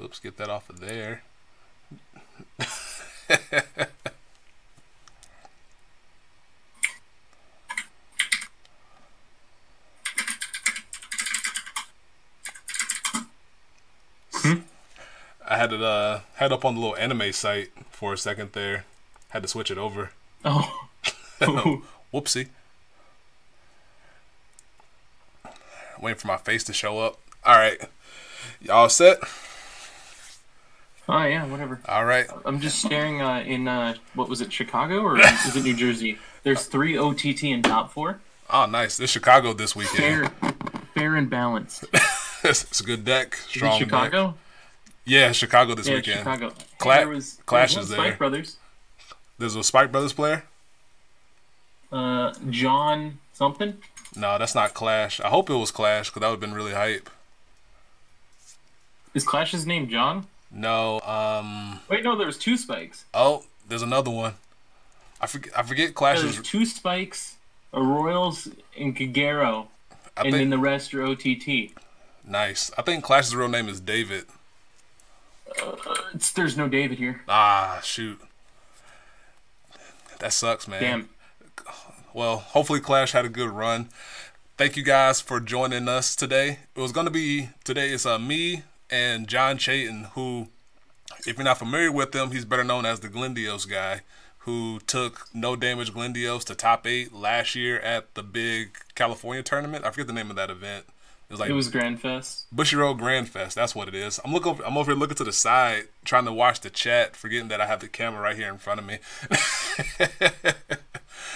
Whoops, get that off of there. I had it had up on the little anime site for a second there. Had to switch it over. Oh. Whoopsie. Waiting for my face to show up. Alright. Y'all set? Oh, yeah, whatever. Alright. I'm just staring in, what was it, Chicago or is it New Jersey? There's 3 OTT in top 4. Oh, nice. This Chicago this weekend. Fair and balanced. It's a good deck. Strong Is it Chicago? Deck. Yeah, Chicago this weekend. Chicago. Clash is there. Spike Brothers. There's a Spike Brothers player? John something? No, that's not Clash. I hope it was Clash because that would have been really hype. Is Clash's name John? No. Wait, no, there was 2 Spikes. Oh, there's another one. I forget Clash's. There's 2 Spikes, a Royals, and Kagero, and then the rest are OTT. Nice. I think Clash's real name is David. There's no David here. Ah, shoot. That sucks, man. Damn. Well, hopefully Clash had a good run. Thank you guys for joining us today. It was going to be, today it's me and John Chayton, who, if you're not familiar with him, he's better known as the Glendios guy, who took no damage Glendios to top 8 last year at the big California tournament. I forget the name of that event. It was Grand Fest. Bushiroad Grand Fest. That's what it is. I'm over here looking to the side, trying to watch the chat, forgetting that I have the camera right here in front of me.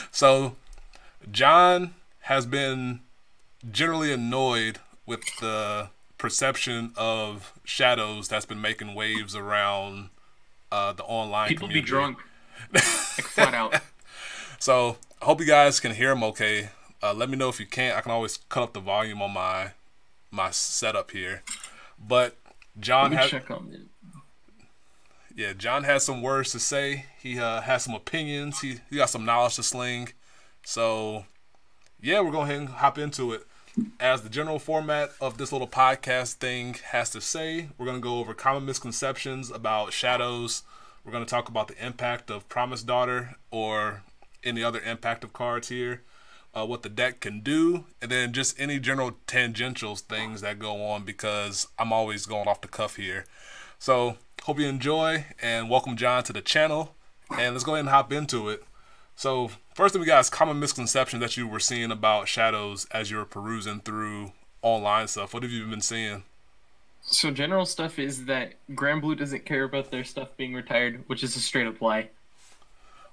So, John has been generally annoyed with the perception of shadows that's been making waves around the online People community. Be drunk. Like, flat out. So, I hope you guys can hear him okay. Let me know if you can't. I can always cut up the volume on my setup here. But John John has some words to say. He has some opinions. He got some knowledge to sling. So yeah, we're going to go ahead and hop into it. As the general format of this little podcast thing has to say, we're going to go over common misconceptions about shadows. We're going to talk about the impact of Promise Daughter or any other impact of cards here. What the deck can do, and then just any general tangential things that go on, because I'm always going off the cuff here. So hope you enjoy, and welcome John to the channel, and let's go ahead and hop into it. So first thing we got is common misconceptions that you were seeing about shadows as you were perusing through online stuff. What have you been seeing? So general stuff is that Grand Blue doesn't care about their stuff being retired, which is a straight up lie.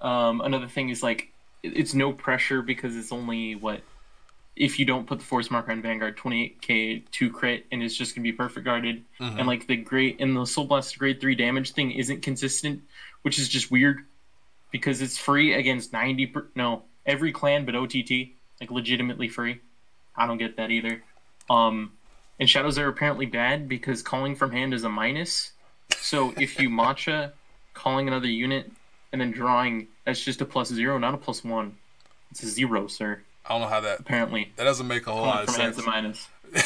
Another thing is like, it's no pressure because it's only, what, if you don't put the force marker on Vanguard, 28k 2 crit, and it's just going to be perfect guarded. And like the Soul Blast grade 3 damage thing isn't consistent, which is just weird because it's free against every clan but OTT, like legitimately free. I don't get that either. And shadows are apparently bad because calling from hand is a minus. So if you matcha calling another unit and then drawing, that's just a +0, not a +1. It's a 0, sir. I don't know how that... Apparently. That doesn't make a whole lot of sense. From hand's a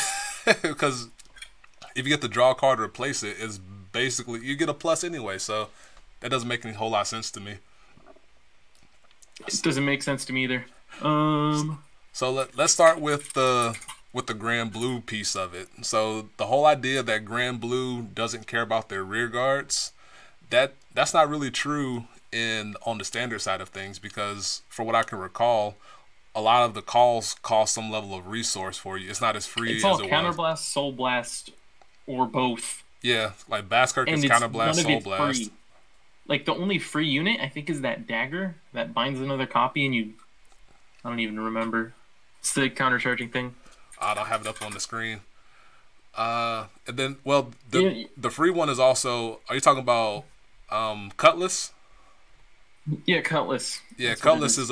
minus. Because if you get the draw card to replace it, it's basically... You get a plus anyway, so that doesn't make any whole lot of sense to me. It doesn't make sense to me either. So let's start with the Grand Blue piece of it. So the whole idea that Grand Blue doesn't care about their rear guards, that's not really true on the standard side of things, because for what I can recall, a lot of the calls cost some level of resource for you. It's not as free as it was. It's all Counterblast, Soul Blast, or both. Yeah, like Baskirk is Counterblast, Soul Blast. Free. Like the only free unit I think is that dagger that binds another copy, and I don't even remember. It's the countercharging thing. I don't have it up on the screen. And then, well, the free one is also. Are you talking about Cutlass? Yeah, Cutlass. Yeah, That's Cutlass is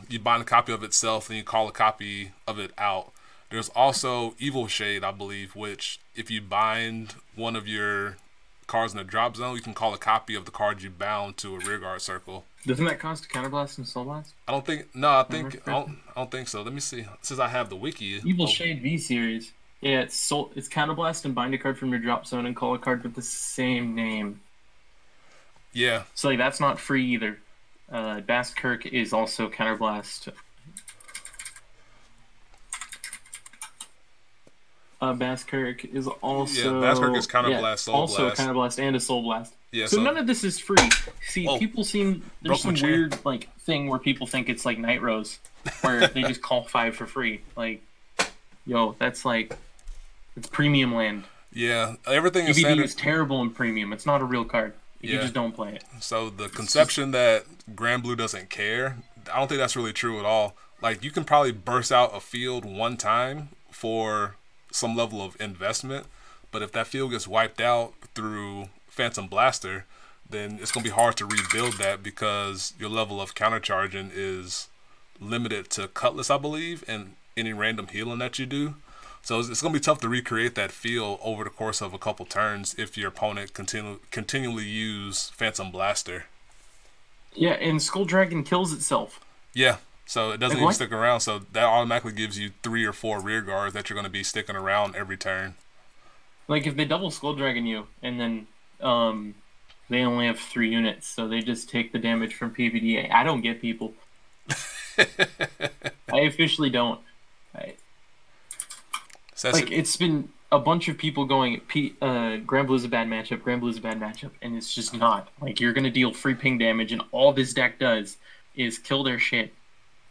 you bind a copy of itself and you call a copy of it out. There's also Evil Shade, I believe, which if you bind one of your cards in the drop zone, you can call a copy of the card you bound to a rearguard circle. Doesn't that cost Counterblast and Soul Blast? I don't think. No, I don't think so. Let me see. Since I have the wiki. Evil Shade V series. Yeah, it's Counterblast and bind a card from your drop zone and call a card with the same name. Yeah. So like that's not free either. Bastkirk is also Counterblast. Bastkirk is also Bastkirk is Counterblast, Soul also Blast. a Counterblast and a Soul Blast. Yeah, so none of this is free. See, people seem there's some weird like thing where people think it's like Night Rose, where they just call 5 for free. Like, yo, that's like it's premium land. Yeah, everything is standard. Is terrible in premium. It's not a real card. You just don't play it. So the conception that Grand Blue doesn't care, I don't think that's really true at all. Like, you can probably burst out a field one time for some level of investment, but if that field gets wiped out through Phantom Blaster, then it's going to be hard to rebuild that because your level of countercharging is limited to Cutlass, I believe, and any random healing that you do. So it's going to be tough to recreate that field over the course of a couple turns if your opponent continually use Phantom Blaster. Yeah, and Skull Dragon kills itself. Yeah, so it doesn't even stick around. So that automatically gives you 3 or 4 rear guards that you're going to be sticking around every turn. Like if they double Skull Dragon you, and then they only have 3 units, so they just take the damage from PvD. I don't get people. I officially don't. Like, it's been a bunch of people going, Grand Blue's a bad matchup, Grand Blue's a bad matchup, and it's just not. Like, you're going to deal free ping damage, and all this deck does is kill their shit,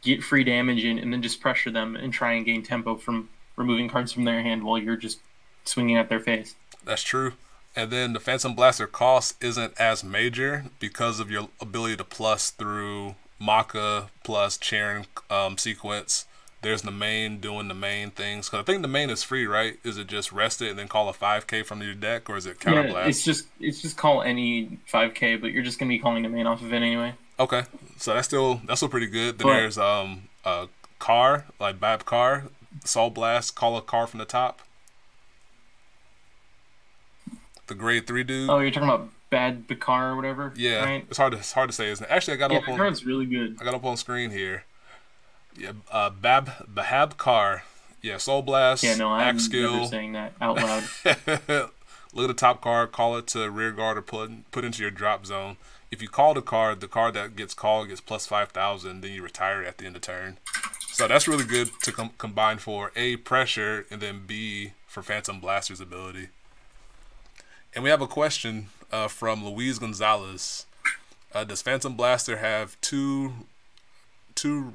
get free damage in, and then just pressure them and try and gain tempo from removing cards from their hand while you're just swinging at their face. That's true. And then the Phantom Blaster cost isn't as major because of your ability to plus through Maka plus Charon sequence. There's the main doing the main things. Because I think the main is free, right? Is it just rest it and then call a 5k from your deck, or is it Counterblast? Yeah, it's just call any 5k, but you're just gonna be calling the main off of it anyway. Okay, so that's still pretty good. Then there's Car, like Bab Car, Soul Blast, call a car from the top. The grade 3 dude. Oh, you're talking about Bad Bakar or whatever. Yeah, right? It's hard to say, isn't it? Actually, I got up on. The card's really good. I got up on screen here. Yeah, Bahab Car. Yeah, Soul Blast. Yeah, no, I'm never saying that out loud. Look at the top card, call it to rear guard or put into your drop zone. If you call the card that gets called gets plus 5,000, then you retire it at the end of turn. So that's really good to combine for A, pressure, and then B, for Phantom Blaster's ability. And we have a question from Luis Gonzalez. Does Phantom Blaster have two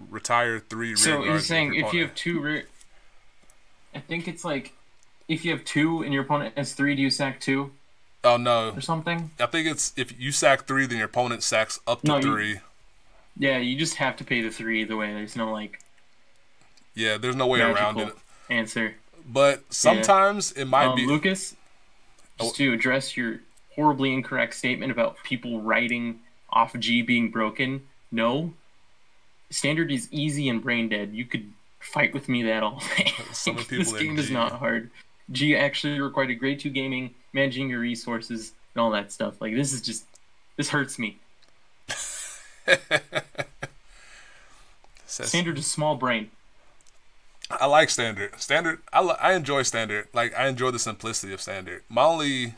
retired 3 rear guards? So you're saying if you have 2 rear... I think it's like, if you have 2 and your opponent has 3, do you sack 2? Oh, no. Or something? I think it's, if you sack 3, then your opponent sacks up to 3. Yeah, you just have to pay the 3 either way. There's no, like... Yeah, there's no way around it. Answer. But sometimes it might be... Lucas, just to address your horribly incorrect statement about people writing off G being broken, no. Standard is easy and brain dead. You could fight with me that all day. This game is not hard. G actually required a grade 2 gaming, managing your resources, and all that stuff. Like, this hurts me. Standard is small brain. I like Standard. I enjoy Standard. Like, I enjoy the simplicity of Standard. My only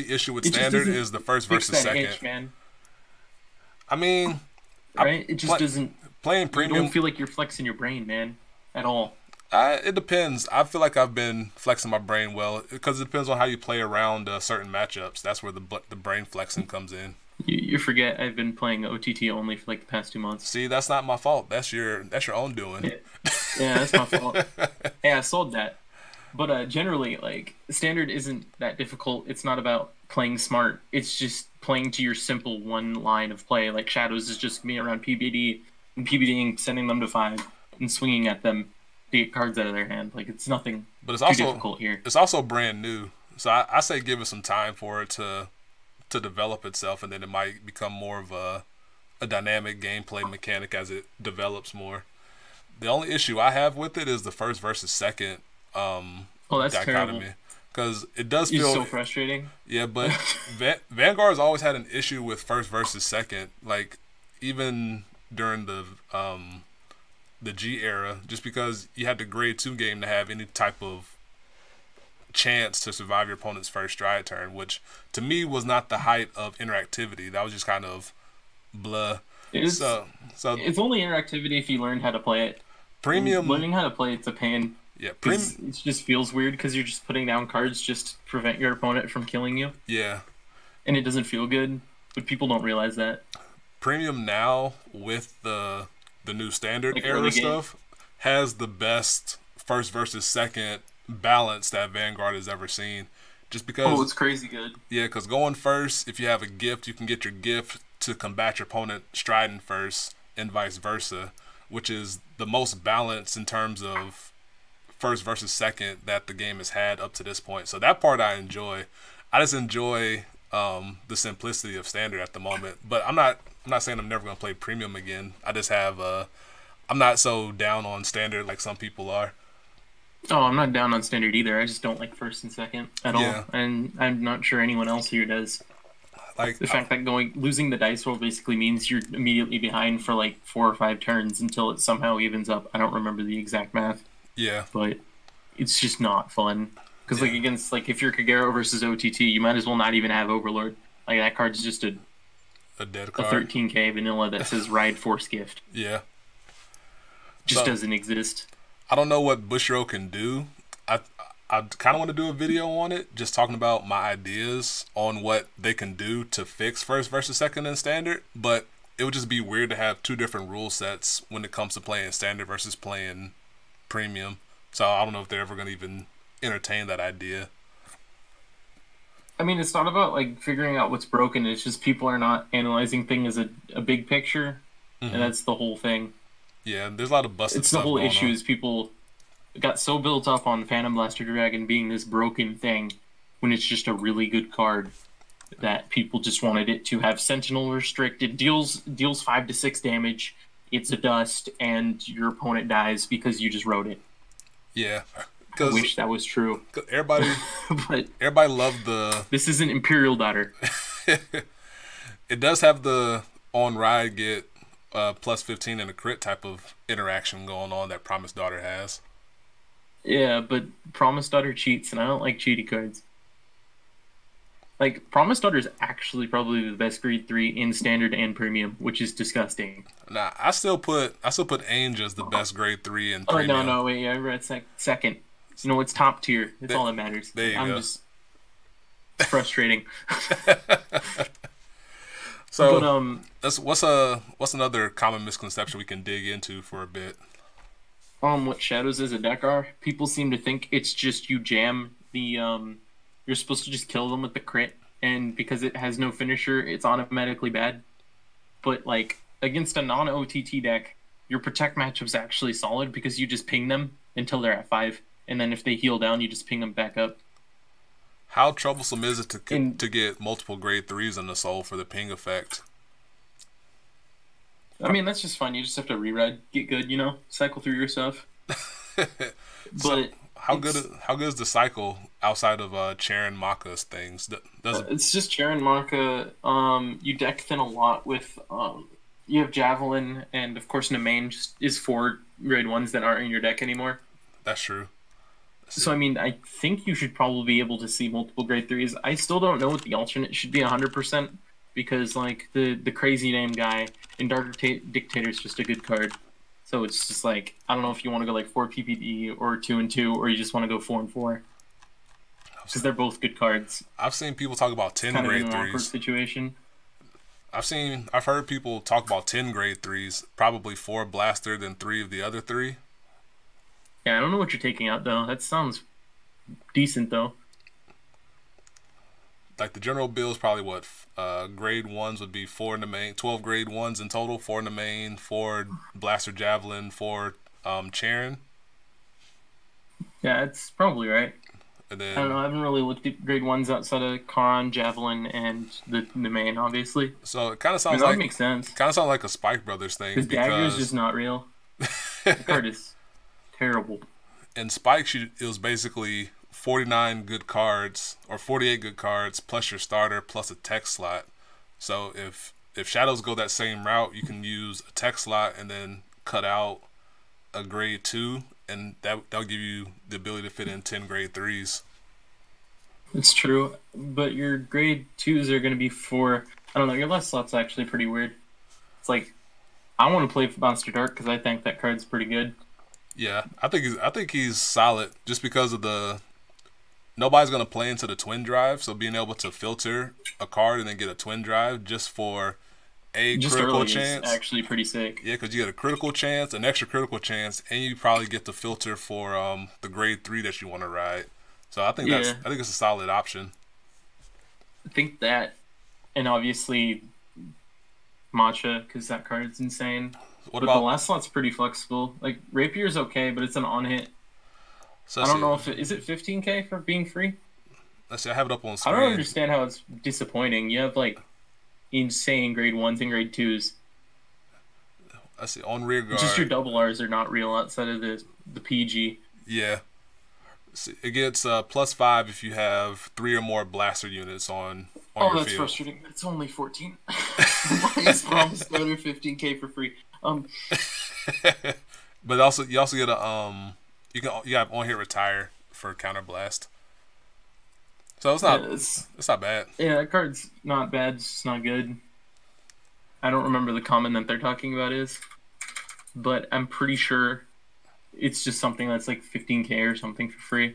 issue with Standard is the first versus second. Itch, man. I mean, right? It just doesn't. Playing premium. You don't feel like you're flexing your brain, man, at all. It depends. I feel like I've been flexing my brain well because it depends on how you play around certain matchups. That's where the brain flexing comes in. You forget I've been playing OTT only for like the past 2 months. See, that's not my fault. That's your own doing. Yeah, that's my fault. Hey, I sold that. But generally, like, Standard isn't that difficult. It's not about playing smart. It's just playing to your simple one line of play. Like, Shadows is just me around PBD and PBDing, sending them to 5 and swinging at them to get cards out of their hand. Like, it's nothing too difficult here. It's also brand new. So I say give it some time for it to develop itself, and then it might become more of a dynamic gameplay mechanic as it develops more. The only issue I have with it is the first versus second that's dichotomy. Because it does feel so frustrating. Yeah, but Vanguard's always had an issue with first versus second. Like, even during the G era, just because you had the grade 2 game to have any type of chance to survive your opponent's first stride turn, which to me was not the height of interactivity. That was just kind of blah. So it's only interactivity if you learn how to play it. Premium, learning how to play it's a pain. Yeah, it just feels weird because you're just putting down cards just to prevent your opponent from killing you. Yeah, and it doesn't feel good, but people don't realize that. Premium now with the new standard era stuff has the best first versus second balance that Vanguard has ever seen. Just because it's crazy good. Yeah, because going first, if you have a gift, you can get your gift to combat your opponent striding first, and vice versa, which is the most balanced in terms of first versus second that the game has had up to this point. So that part I enjoy. I just enjoy the simplicity of standard at the moment. But I'm not saying I'm never gonna play premium again. I just have I'm not so down on standard like some people are. Oh, I'm not down on standard either. I just don't like first and second at all, and I'm not sure anyone else here does. Like the fact that losing the dice roll basically means you're immediately behind for like 4 or 5 turns until it somehow evens up. I don't remember the exact math. Yeah, but it's just not fun because like against if you're Kagero versus OTT, you might as well not even have Overlord. Like that card's just a dead card, a 13k vanilla that says Ride Force Gift. Yeah, just doesn't exist. I don't know what Bushiroad can do. I kind of want to do a video on it, just talking about my ideas on what they can do to fix first versus second in standard. But it would just be weird to have 2 different rule sets when it comes to playing standard versus playing premium. So I don't know if they're ever going to even entertain that idea. I mean, it's not about figuring out what's broken. It's just people are not analyzing things as a big picture, and that's the whole thing. Yeah, there's a lot of busted stuff. It's the whole issue is people got so built up on Phantom Blaster Dragon being this broken thing when it's just a really good card that people just wanted it to have Sentinel restricted, deals 5 to 6 damage, it's a dust, and your opponent dies because you just wrote it. Yeah. I wish that was true. Everybody loved the... This isn't Imperial Daughter. It does have the on ride get plus 15 and a crit type of interaction going on that Promise Daughter has. Yeah, but Promise Daughter cheats, and I don't like cheaty cards. Promise Daughter is actually probably the best grade 3 in standard and premium, which is disgusting. Nah, I still put Angel as the best grade 3 in premium. Oh no, wait, I read second. You know, it's top tier. It's all that matters. There you go. It's frustrating. So, what's another common misconception we can dig into for a bit? What shadows as a deck are? People seem to think it's just you jam the you're supposed to just kill them with the crit, and because it has no finisher, it's automatically bad. But against a non-OTT deck, your protect matchup's actually solid because you just ping them until they're at 5, and then if they heal down, you just ping them back up. How troublesome is it to get multiple grade 3s in the soul for the ping effect? I mean, that's just fun. You just have to reread, get good, cycle through your stuff. So how good is the cycle outside of Charon Maka's things? It's just Charon Maka. You deck thin a lot with you have Javelin, and of course Nemain just is 4 grade 1s that aren't in your deck anymore. That's true. So I mean, I think you should probably be able to see multiple grade 3s. I still don't know what the alternate should be 100%. Because the crazy name guy in Dark Dictator is just a good card, so it's just I don't know if you want to go 4 PPD or 2 and 2, or you just want to go 4 and 4. Because they're both good cards. I've seen people talk about 10 kind grade of an 3s. Awkward situation. I've heard people talk about 10 grade 3s, probably 4 blaster than 3 of the other 3. Yeah, I don't know what you're taking out though. That sounds decent though. The general bill is probably what grade 1s would be 4 in the main, 12 grade 1s in total, 4 in the main, 4 blaster javelin, 4 Charon. Yeah, it's probably right. And then, I don't know. I haven't really looked at grade 1s outside of Charon, javelin, and the main, obviously. So it kind of sounds that would make sense. Kind of sounds like a Spike Brothers thing. Because dagger is just not real. The card is terrible. In Spike, it was basically 49 good cards or 48 good cards plus your starter plus a tech slot. So if shadows go that same route, you can use a tech slot and then cut out a grade 2, and that'll give you the ability to fit in 10 grade 3s. It's true, but your grade 2s are going to be for, I don't know, your last slot's actually pretty weird. It's like, I want to play Monster Dark because I think that card's pretty good. Yeah, I think he's solid just because of the nobody's gonna play into the twin drive, so being able to filter a card and then get a twin drive just for a Just critical early is chance. actually pretty sick. Yeah, because you get a critical chance, an extra critical chance, and you probably get to filter for the grade 3 that you want to ride. So Yeah, I think it's a solid option. I think that, and obviously Matcha, because that card's insane. What But the about last slot's pretty flexible. Like, Rapier's okay, but it's an on-hit. so I let's don't know see. if is it 15K for being free? Let's see, I have it up on I don't screen. understand how it's disappointing. You have, like, insane grade 1s and grade 2s. Let's see, on rear Just your guard. double Rs are not real outside of the PG. Yeah. See, it gets +5 if you have 3 or more blaster units on Oh, your that's field. frustrating. It's only 14. Why is Promise Starter 15K for free? But also you also get a you have on hit retire for counter blast. So Yeah, it's not bad. yeah, that card's not bad. It's just not good. I don't remember the common that they're talking about is, but I'm pretty sure it's just something that's like 15K or something for free.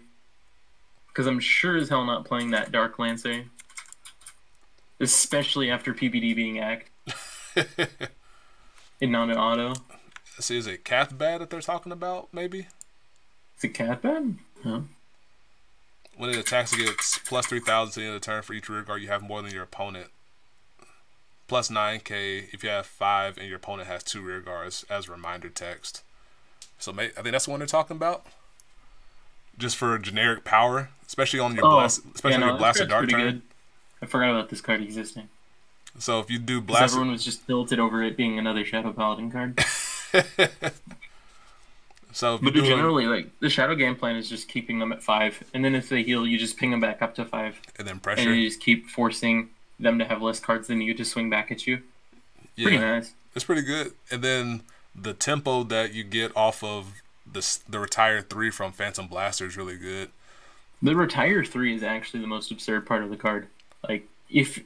Because I'm sure as hell not playing that Dark Lancer, especially after PBD being act and not an auto. See, is it Cathbad that they're talking about? Maybe Is it cat bad? Huh? when it attacks, it gets +3,000 to the end of the turn for each rear guard you have more than your opponent. +9K if you have 5 and your opponent has 2 rear guards as reminder text. So I think that's the one they're talking about. Just for generic power, especially on your Oh, especially yeah, on no, your this blaster card's dark pretty turn. good. I forgot about this card existing. So if you do Because blaster, everyone was just tilted over it being another Shadow Paladin card. so if you But do generally, like, the Shadow game plan is just keeping them at 5. And then if they heal, you just ping them back up to 5. and then And pressure, you just keep forcing them to have less cards than you to swing back at you. Pretty yeah, nice. it's pretty good. And then the tempo that you get off of the retired 3 from Phantom Blaster is really good. The Retire 3 is actually the most absurd part of the card. Like, if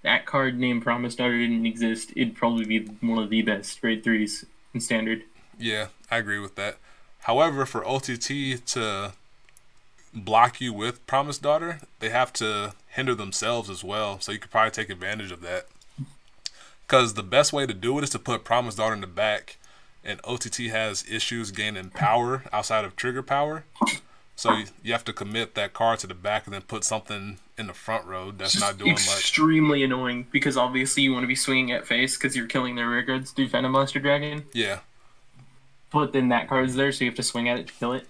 that card named Promise Starter didn't exist, it'd probably be one of the best grade 3s in Standard. Yeah, I agree with that. However, for OTT to block you with Promise Daughter, they have to hinder themselves as well. So you could probably take advantage of that. Because the best way to do it is to put Promise Daughter in the back, and OTT has issues gaining power outside of trigger power. So you have to commit that card to the back and then put something in the front row that's It's not just doing much. extremely annoying because obviously you want to be swinging at face because you're killing their rear guards through Phantom Monster Dragon. Yeah. But then that card's there, so you have to swing at it to kill it.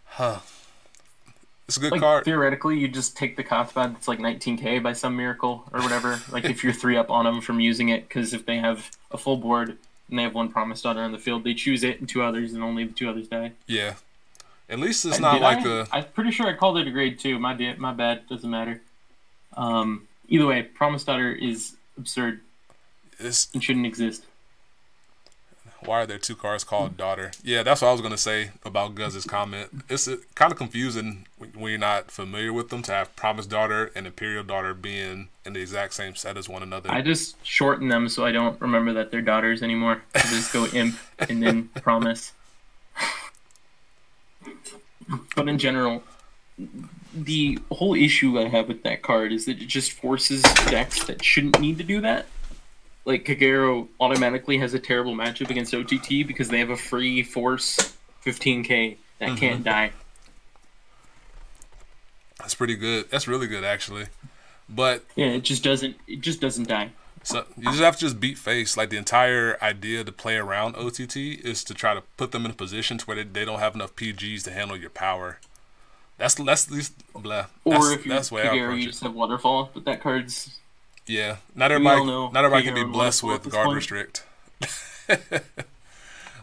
Huh. It's a good Like, card. theoretically, you just take the Kothbad that's like 19K by some miracle or whatever. Like, if you're 3 up on them from using it, because if they have a full board and they have one Promise Daughter on the field, they choose it and 2 others, and only the 2 others die. Yeah. At least it's not Did like I'm pretty sure I called it a grade 2. My bad. Doesn't matter. Either way, Promise Daughter is absurd it's. and shouldn't exist. Why are there 2 cards called Daughter? Yeah, that's what I was gonna say about Guz's comment. It's kind of confusing when you're not familiar with them to have Promise Daughter and Imperial Daughter being in the exact same set as one another. I just shorten them so I don't remember that they're daughters anymore. I just go Imp and then Promise. But in general, the whole issue I have with that card is that it just forces decks that shouldn't need to do that. Like, Kagero automatically has a terrible matchup against OTT because they have a free force 15K that can't die. That's pretty good. That's really good actually. But Yeah, it just doesn't die. so you just have to just beat face. Like the entire idea to play around OTT is to try to put them in a position to where they don't have enough PGs to handle your power. That's at least blah. Or if you're That's the way I Kagero, approach you it. just have Waterfall, but that card's... Yeah, all know not everybody can Kagero be and blessed Waterfall at with this guard point. restrict.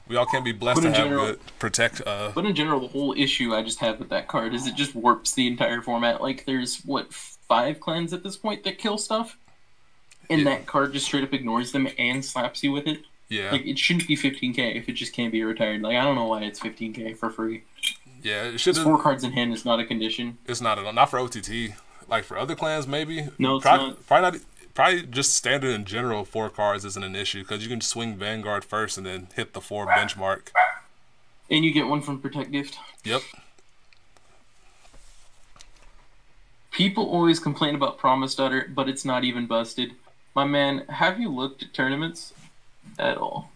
We all can't be blessed But to in have general- good protect. But in general, the whole issue I just have with that card is it just warps the entire format. Like, there's, 5 clans at this point that kill stuff? And Yeah. that card just straight up ignores them and slaps you with it. Yeah, Like, it shouldn't be 15K if it just can't be retired. Like, I don't know why it's 15K for free. Yeah, it should Because have. 4 cards in hand is not a condition. It's not for OTT. Like for other clans, maybe. No, it's not. Probably not. Probably just standard in general. 4 cards isn't an issue because you can swing Vanguard first and then hit the 4 benchmark. And you get 1 from Protect Gift. Yep. People always complain about Promise Daughter, but it's not even busted. My man, have you looked at tournaments at all?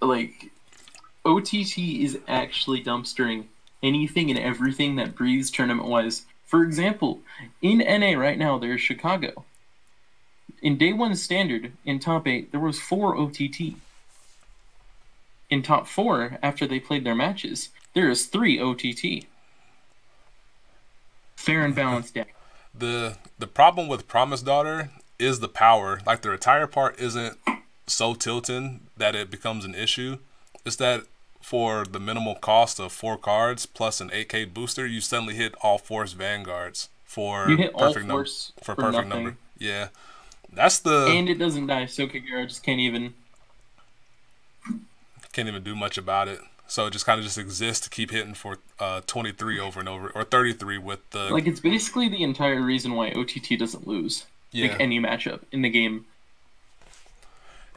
Like, OTT is actually dumpstering anything and everything that breathes tournament-wise. For example, in NA right now, there's Chicago. In Day 1 Standard, in Top 8, there was 4 OTT. In Top 4, after they played their matches, there is 3 OTT. Fair and balanced deck. The problem with Promise Daughter is the power. Like the retire part isn't so tilting that it becomes an issue. It's that for the minimal cost of 4 cards plus an 8K booster, you suddenly hit all Force Vanguards for You hit perfect all Force for for perfect nothing. number. Yeah, that's the And it doesn't die, so Kagura just can't even do much about it. So it just kind of just exists to keep hitting for 23 over and over, or 33 with the... Like, it's basically the entire reason why OTT doesn't lose. Yeah. Like, any matchup in the game.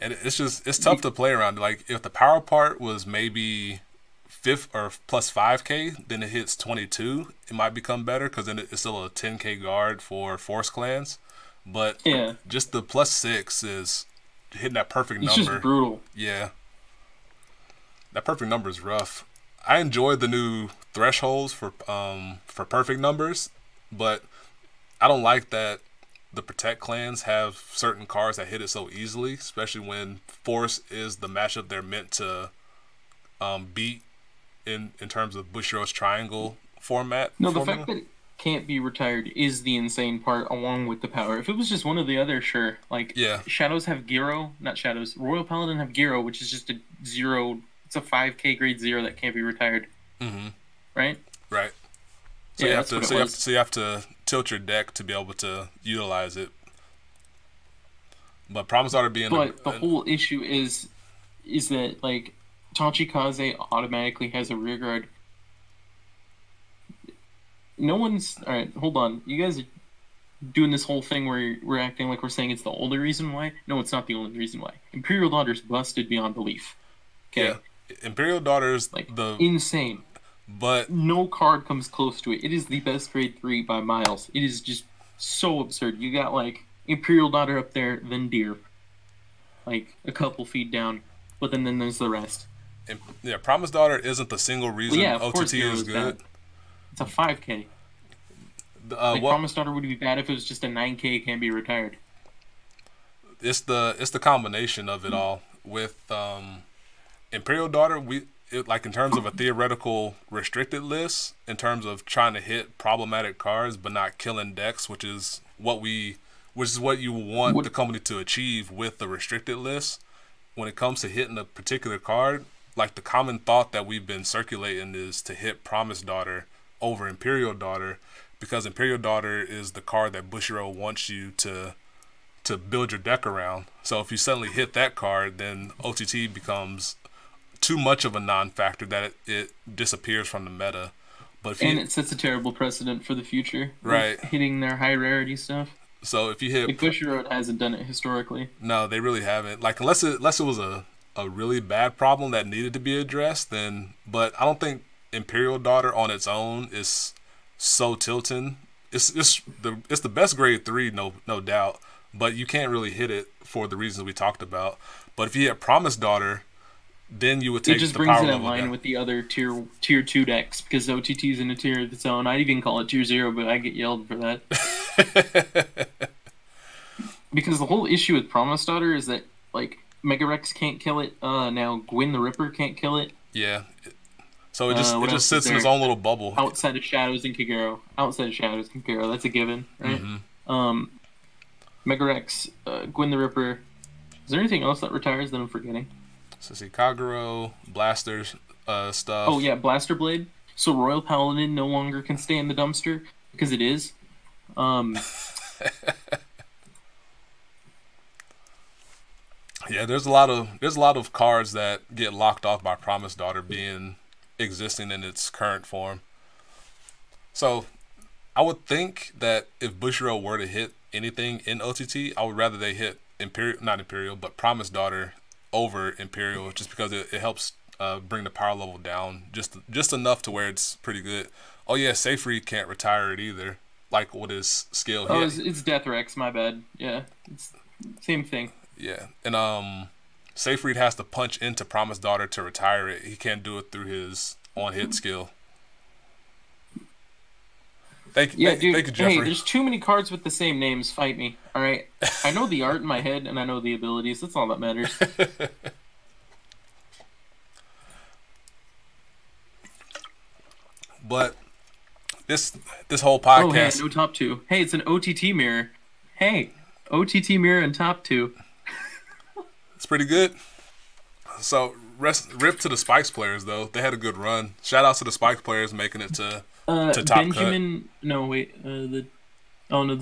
And it's tough to play around. Like, if the power part was maybe 5 or plus 5K, then it hits 22. It might become better because then it's still a 10K guard for Force clans. But Yeah. just the plus 6 is hitting that perfect It's number. just brutal. Yeah. That perfect number is rough. I enjoyed the new thresholds for perfect numbers, but I don't like that the Protect clans have certain cards that hit it so easily, especially when Force is the matchup they're meant to beat in terms of Bushiroad's triangle format. No, the fact that it can't be retired is the insane part, along with the power. If it was just one of the other, sure. Like, Yeah. Shadows have Gyro, not Shadows. Royal Paladin have Gyro, which is just a 0... It's a 5K grade 0 that can't be retired. Mm-hmm. Right? Right. So Yeah, you have that's to what it so you have, was. so you have to tilt your deck to be able to utilize it. But Promise Daughter being But the whole issue is that, like, Tachikaze automatically has a rear guard. No one's... Alright, hold on. You guys are doing this whole thing where we're acting like we're saying it's the only reason why. No, it's not the only reason why. Imperial Daughter's busted beyond belief. Okay? Yeah. Imperial Daughter's Like, the insane. but No card comes close to it. It is the best grade 3 by miles. It is just so absurd. You got, like, Imperial Daughter up there, then Deer. Like, a couple feet down. But then there's the rest. yeah, Promise Daughter isn't the single reason Well, yeah, of course OTT Deer is was good. bad. It's a 5K. Like, Promise Daughter would be bad if it was just a 9K can't be retired. It's the combination of it all with Imperial Daughter. Like in terms of a theoretical restricted list, in terms of trying to hit problematic cards but not killing decks, which is what you want the company to achieve with the restricted list. When it comes to hitting a particular card, like the common thought that we've been circulating is to hit Promise Daughter over Imperial Daughter, because Imperial Daughter is the card that Bushiroad wants you to build your deck around. So if you suddenly hit that card, then OTT becomes too much of a non-factor that it disappears from the meta. But it sets a terrible precedent for the future. Right. Hitting their high rarity stuff. So if you hit... Like, Bushiroad hasn't done it historically. No, they really haven't. Like, unless it was a really bad problem that needed to be addressed, then... But I don't think Imperial Daughter on its own is so tilting. It's the best grade 3, no doubt. But you can't really hit it for the reasons we talked about. But if you hit Promise Daughter, then you would take it just the brings power it in level line down. with the other tier 2 decks, because OTT's in a tier of its own. I'd even call it tier 0, but I get yelled for that. Because the whole issue with Promise Daughter is that, like, Mega Rex can't kill it. Now Gwyn the Ripper can't kill it. Yeah. So it What just else sits is in its there? own little bubble. Outside of Shadows and Kagero. That's a given, right? Mega Rex, Gwyn the Ripper. Is there anything else that retires that I'm forgetting? So see Kagero, Blasters, stuff. Oh yeah, Blaster Blade. So Royal Paladin no longer can stay in the dumpster because it is. Yeah, there's a lot of cards that get locked off by Promise Daughter being existing in its current form. So I would think that if Bushiroad were to hit anything in OTT, I would rather they hit not Imperial, but Promised Daughter over Imperial, just because it helps bring the power level down just enough to where it's pretty good. Oh yeah, Seyfried can't retire it either. Like with his skill. Oh, it's Death Rex. My bad. Yeah, it's same thing. Yeah, and Seyfried has to punch into Promised Daughter to retire it. He can't do it through his on-hit skill. Thank you, Jeffrey. Hey, there's too many cards with the same names. Fight me, all right? I know the art in my head, and I know the abilities. That's all that matters. But this whole podcast. Oh, hey, no top 2. Hey, it's an OTT mirror. Hey, OTT mirror and top 2. It's pretty good. So rip to the Spikes players though. They had a good run. Shout out to the Spikes players making it to top Benjamin. cut. No wait. The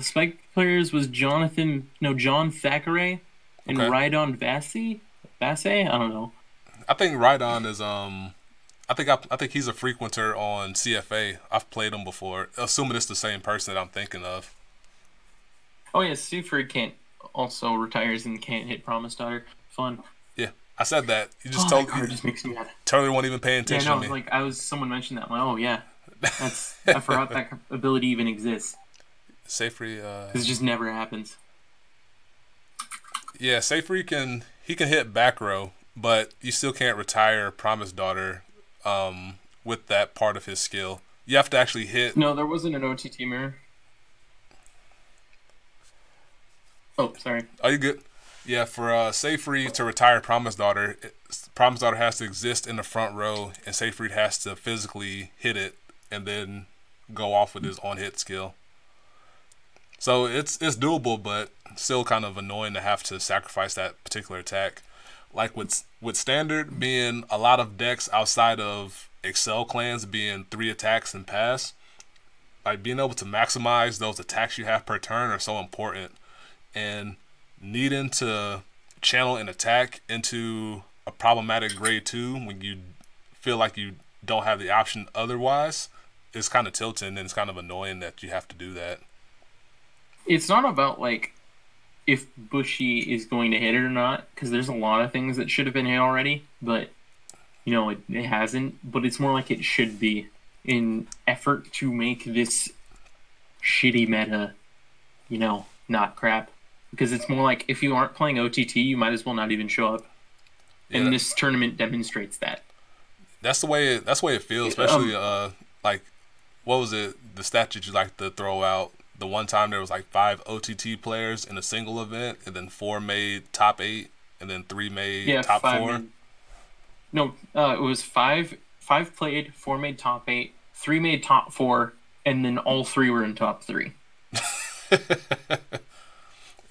Spike players was John Thackeray and Okay. Rydon Vasse. I don't know. I think Rydon is I think he's a frequenter on CFA. I've played him before. Assuming it's the same person that I'm thinking of. Oh yeah, Seyfried can't also retires and can't hit Promised Daughter. Fun. Yeah, I said that. You just that card just makes me mad. totally won't even pay attention Yeah, no, to me. like someone mentioned that. I'm like, oh yeah, I forgot that ability even exists. Seyfried. Because it just never happens. Yeah, Seyfried can hit back row, but you still can't retire Promised Daughter with that part of his skill. You have to actually hit. No, there wasn't an OTT mirror. Oh, sorry. Are you good? Yeah, for Seyfried to retire Promised Daughter, Promised Daughter has to exist in the front row, and Seyfried has to physically hit it and then go off with his on-hit skill. So it's doable, but still kind of annoying to have to sacrifice that particular attack. Like with Standard being a lot of decks outside of Excel clans being 3 attacks and pass, like being able to maximize those attacks you have per turn are so important. And needing to channel an attack into a problematic grade 2 when you feel like you don't have the option otherwise is kind of tilting, and it's kind of annoying that you have to do that. It's not about like if Bushy is going to hit it or not, because there's a lot of things that should have been hit already, but it hasn't. But it's more like it should be in effort to make this shitty meta, not crap. Because it's more like if you aren't playing OTT, you might as well not even show up. Yeah, and this tournament demonstrates that. That's the way it feels, especially like what was it? The stat that you like to throw out. The one time there was like 5 OTT players in a single event, and then 4 made top 8, and then 3 made top 4. It was 5 played, 4 made top 8, 3 made top 4, and then all 3 were in top 3.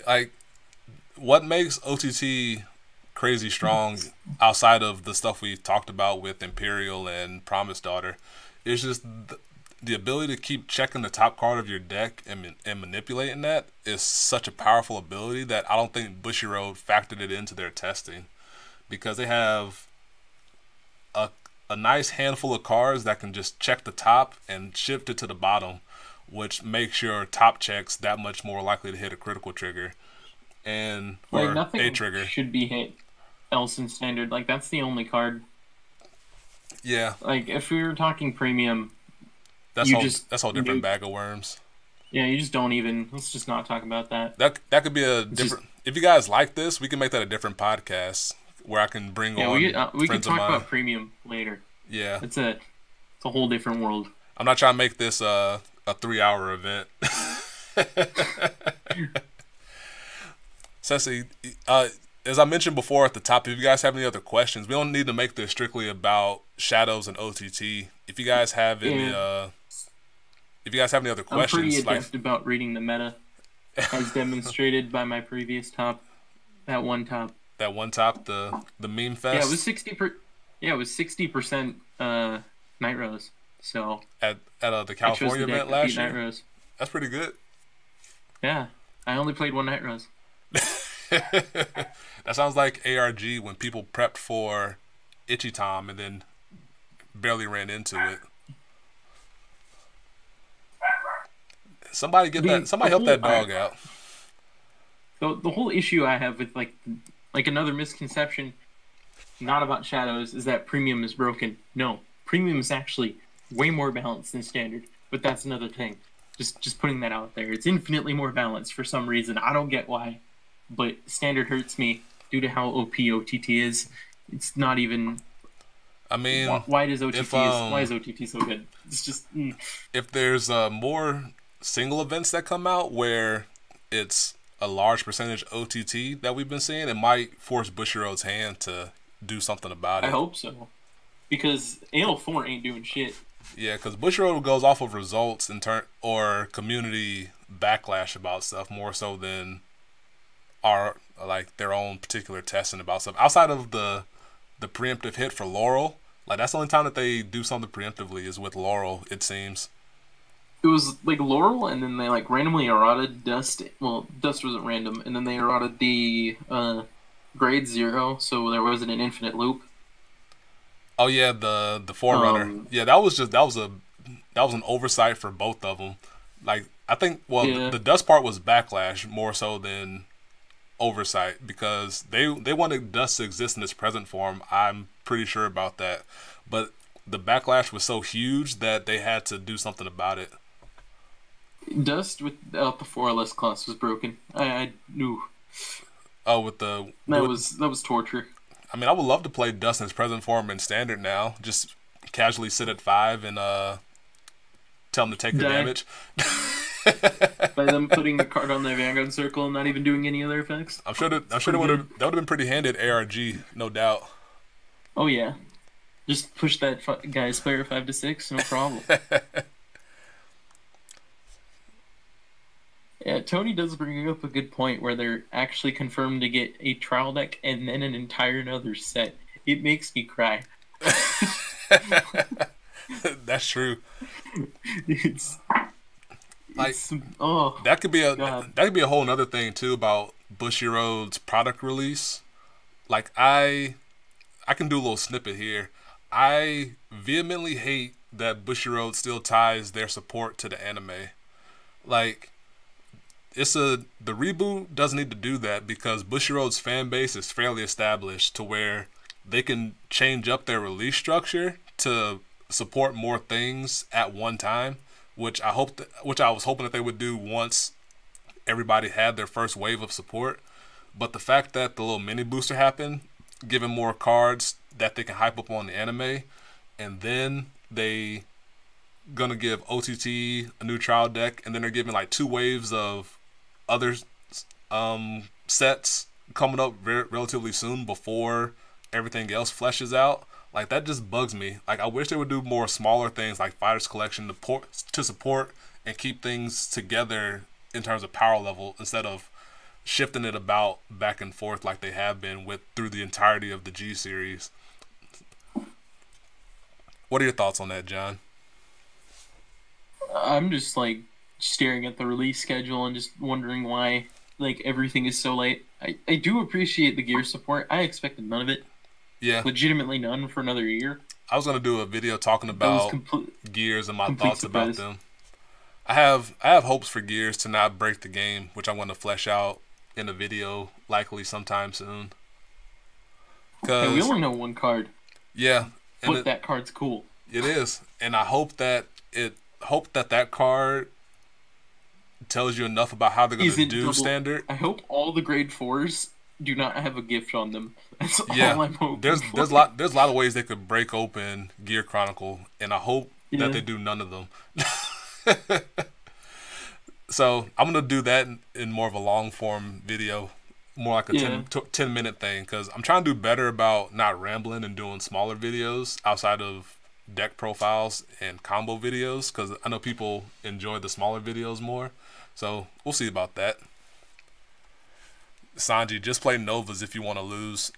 Like, what makes OTT crazy strong outside of the stuff we talked about with Imperial and Promised Daughter is just the ability to keep checking the top card of your deck and manipulating that is such a powerful ability that I don't think Bushiroad factored it into their testing, because they have a nice handful of cards that can just check the top and shift it to the bottom, which makes your top checks that much more likely to hit a critical trigger or a trigger. Should be hit else in Standard. Like, that's the only card. Yeah. Like, if we were talking premium, that's a whole different bag of worms. Yeah, you just don't even. Let's just not talk about that. That could be a different. If you guys like this, we can make that a different podcast where I can bring on. We can talk about premium later. Yeah, it's a whole different world. I'm not trying to make this a 3-hour event. Ceci, as I mentioned before at the top, if you guys have any other questions, we don't need to make this strictly about Shadows and OTT. If you guys have any, other questions, I'm pretty adept about reading the meta, as demonstrated by my previous top. That one top, the meme fest. Yeah, it was 60%. Yeah, it was 60% Night Rose. So at the California event last year. Night Rose. That's pretty good. Yeah, I only played one Night Rose. That sounds like ARG when people prepped for Itchy Tom and then barely ran into it. Somebody get that. Somebody help that dog out. The whole issue I have with like another misconception, not about shadows, is that premium is broken. No, premium is actually way more balanced than standard. But that's another thing. Just putting that out there. It's infinitely more balanced for some reason. I don't get why, but standard hurts me due to how OP OTT is. It's not even. I mean, why is OTT so good? It's just if there's more single events that come out where it's a large percentage OTT that we've been seeing, it might force Bushiroad's hand to do something about it. I hope so, because AL4 ain't doing shit. Yeah, because Bushiroad goes off of results or community backlash about stuff more so than their own particular testing about stuff. Outside of the preemptive hit for Laurel, like that's the only time that they do something preemptively is with Laurel, it seems. It was like Laurel, and then they like randomly errated Dust. Well, Dust wasn't random, and then they errated the grade 0, so there wasn't an infinite loop. Oh yeah, the Forerunner. Yeah, that was an oversight for both of them. Like I think, the Dust part was backlash more so than oversight because they wanted Dust to exist in its present form. I'm pretty sure about that, but the backlash was so huge that they had to do something about it. Dust without the 4LS class was broken. I knew. Oh, that was torture. I mean, I would love to play Dust in its present form in Standard now. Just casually sit at 5 and tell them to take the damage. By them putting the card on their Vanguard Circle and not even doing any other effects. I'm sure that would have been pretty handy at ARG, no doubt. Oh yeah, just push that guy's player 5 to 6, no problem. Yeah, Tony does bring up a good point where they're actually confirmed to get a trial deck and then an entire another set. It makes me cry. That's true. That could be a whole other thing too about Bushiroad's product release. Like I can do a little snippet here. I vehemently hate that Bushiroad still ties their support to the anime. Like the reboot doesn't need to do that because Bushiroad's fan base is fairly established to where they can change up their release structure to support more things at one time, which I was hoping that they would do once everybody had their first wave of support. But the fact that the little mini booster happened, giving more cards that they can hype up on the anime, and then they gonna give OTT a new trial deck, and then they're giving like 2 waves of other sets coming up relatively soon before everything else fleshes out. Like that just bugs me. Like I wish they would do more smaller things like Fighters Collection to support and keep things together in terms of power level instead of shifting it about back and forth like they have been through the entirety of the G series. What are your thoughts on that, John? I'm just like staring at the release schedule and just wondering why like everything is so late. I do appreciate the gear support. I expected none of it. Yeah. Legitimately none for another year. I was gonna do a video talking about gears and my thoughts about them. I have hopes for gears to not break the game, which I want to flesh out in a video likely sometime soon. Hey, we only know one card. Yeah. But that card's cool. It is. And I hope that that card tells you enough about how they're going to do Standard. I hope all the grade 4s do not have a gift on them. That's all I'm hoping there's a lot of ways they could break open Gear Chronicle, and I hope that they do none of them. So I'm going to do that in more of a long form video, more like a 10-minute thing, because I'm trying to do better about not rambling and doing smaller videos outside of deck profiles and combo videos, because I know people enjoy the smaller videos more. So we'll see about that. Sanji, just play Novas if you want to lose.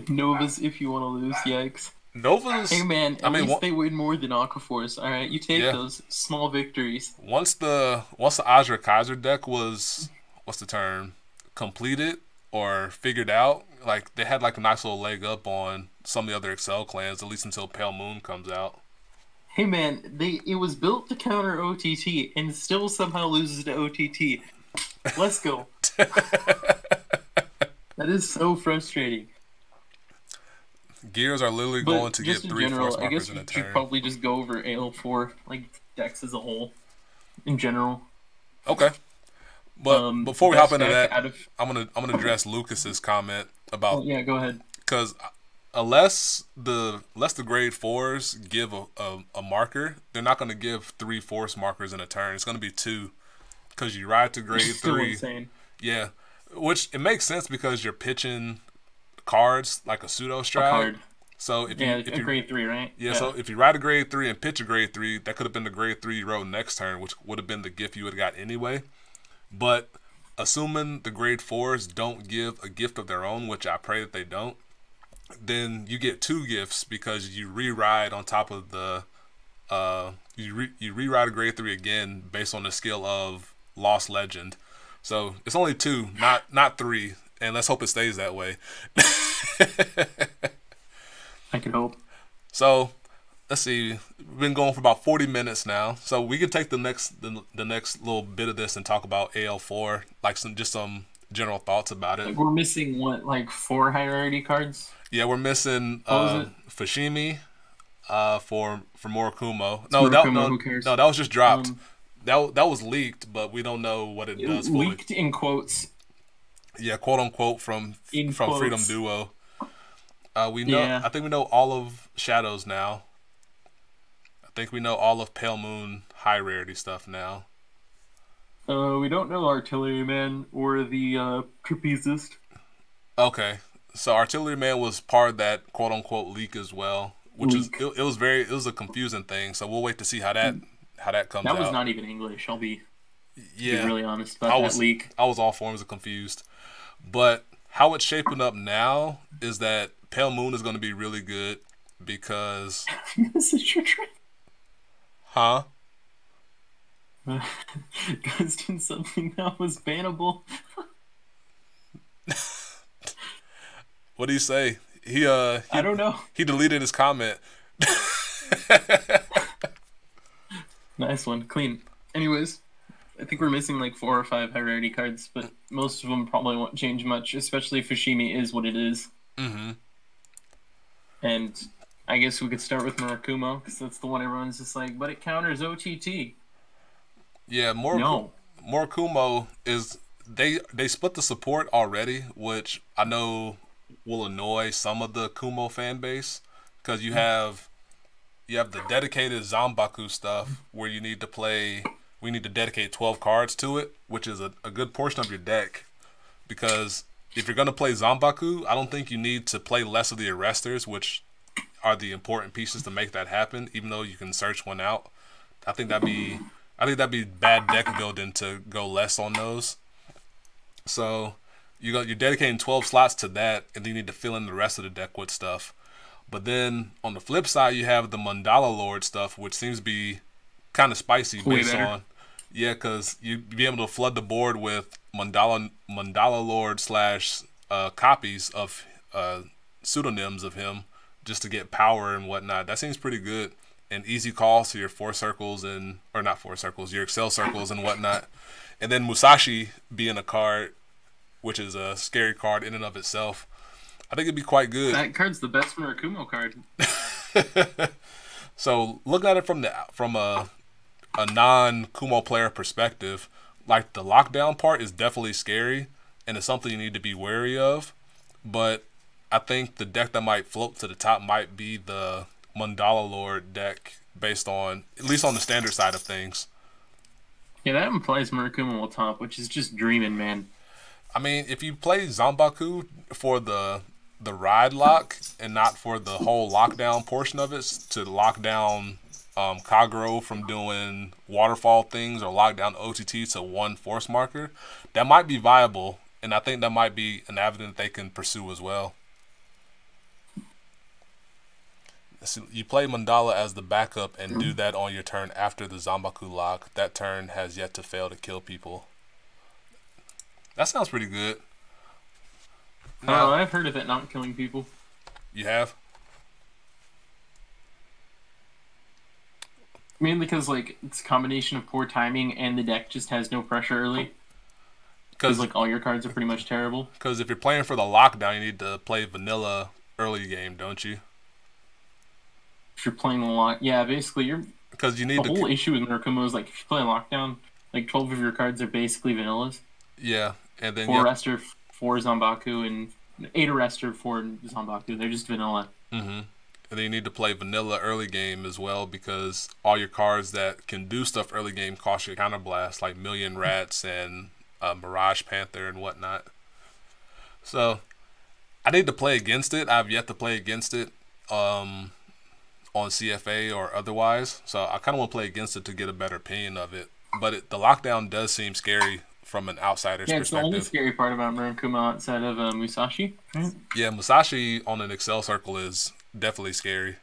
Novas if you want to lose, yikes. Novas. Hey man, at least they win more than Aquaforce. All right, you take those small victories. Once the Azra Kaiser deck was, what's the term, completed or figured out, like they had like a nice little leg up on some of the other Excel clans, at least until Pale Moon comes out. Hey man, it was built to counter OTT and still somehow loses to OTT. Let's go. That is so frustrating. Gears are literally But going to get just in 3 general, force I guess markers in we a should turn. probably just go over AL4, like decks as a whole, in general. Okay. But before we hop into that, out of... I'm gonna address Lucas's comment about yeah, go ahead. because unless the grade 4s give a marker, they're not gonna give 3 force markers in a turn. It's gonna be 2 because you ride to grade 3. Still insane. Yeah, which it makes sense because you're pitching cards like a pseudo stride. So if you grade 3, right? Yeah, so if you ride a grade 3 and pitch a grade 3, that could have been the grade 3 you rode next turn, which would have been the gift you would have got anyway. But assuming the grade 4s don't give a gift of their own, which I pray that they don't, then you get 2 gifts because you re-ride on top of the you re-ride a grade 3 again based on the skill of Lost Legend. So it's only 2, not 3, and let's hope it stays that way. I can hope. So let's see. We've been going for about 40 minutes now, so we can take the next little bit of this and talk about AL4, like some general thoughts about it. Like we're missing what, like 4 hierarchy cards? Yeah, we're missing Fushimi for Murakumo. Who cares? No, that was just dropped. That was leaked, but we don't know what it does fully. Leaked in quotes. Yeah, quote unquote from quotes. Freedom Duo. We know. Yeah. I think we know all of Shadows now. I think we know all of Pale Moon high rarity stuff now. We don't know Artilleryman or the Trapezist. Okay, so Artilleryman was part of that quote unquote leak as well, which it was a confusing thing. So we'll wait to see how that comes out. That was not even English. I'll be really honest about that leak. I was all forms of confused, but how it's shaping up now is that Pale Moon is going to be really good because. Huh? Ghost in something that was bannable. What do you say? I don't know. He deleted his comment. Nice one, clean. Anyways, I think we're missing like 4 or 5 high rarity cards, but most of them probably won't change much, especially if Fushimi is what it is. Mm-hmm. And I guess we could start with Murakumo, because that's the one everyone's just like, but it counters OTT. Yeah, Murakumo is... They split the support already, which I know will annoy some of the Kumo fan base, because you have the dedicated Zanbaku stuff where we need to dedicate 12 cards to it, which is a good portion of your deck, because if you're going to play Zanbaku, I don't think you need to play less of the Arresters, which are the important pieces to make that happen, even though you can search one out. I think that'd be bad deck building to go less on those. So you're dedicating 12 slots to that, and then you need to fill in the rest of the deck with stuff. But then on the flip side, you have the Mandala Lord stuff, which seems to be kind of spicy based on, because you'd be able to flood the board with Mandala Lord / copies of pseudonyms of him just to get power and whatnot. That seems pretty good. And easy calls to your 4 circles your Excel circles and whatnot. And then Musashi being a card, which is a scary card in and of itself. I think it'd be quite good. That card's the best Murakumo card. So looking at it from a non-Kumo player perspective, like the lockdown part is definitely scary and it's something you need to be wary of. But I think the deck that might float to the top might be the Mandala Lord deck, based on, at least on the standard side of things. Yeah, that implies Murakumo will top, which is just dreaming, man. I mean, if you play Zanbaku for the ride lock and not for the whole lockdown portion of it, to lock down Kagero from doing waterfall things or lock down OTT to 1 force marker, that might be viable, and I think that might be an avenue that they can pursue as well. So you play Mandala as the backup and do that on your turn after the Zanbaku lock. That turn has yet to fail to kill people. That sounds pretty good. I don't know, Now, I've heard of it not killing people. you have? Mainly because, like, it's a combination of poor timing and the deck just has no pressure early. Because, like, all your cards are pretty much terrible. Because if you're playing for the lockdown, you need to play vanilla early game, don't you? If you're playing a lot, yeah, basically, Because you need the whole issue with Murakumo is, like, if you play lockdown, like, 12 of your cards are basically vanillas. Yeah, and then 4 Rest or 4 Zombaku, and 8 Arrest or 4 Zombaku. They're just vanilla. Mm-hmm. And then you need to play vanilla early game as well, because all your cards that can do stuff early game cost you a counterblast, like Million Rats and Mirage Panther and whatnot. So I need to play against it. I've yet to play against it on CFA or otherwise. So I kind of want to play against it to get a better opinion of it. But the lockdown does seem scary from an outsider's Yeah, it's perspective. the only scary part about Murakumo outside of Musashi. Right? Yeah, Musashi on an Excel circle is definitely scary.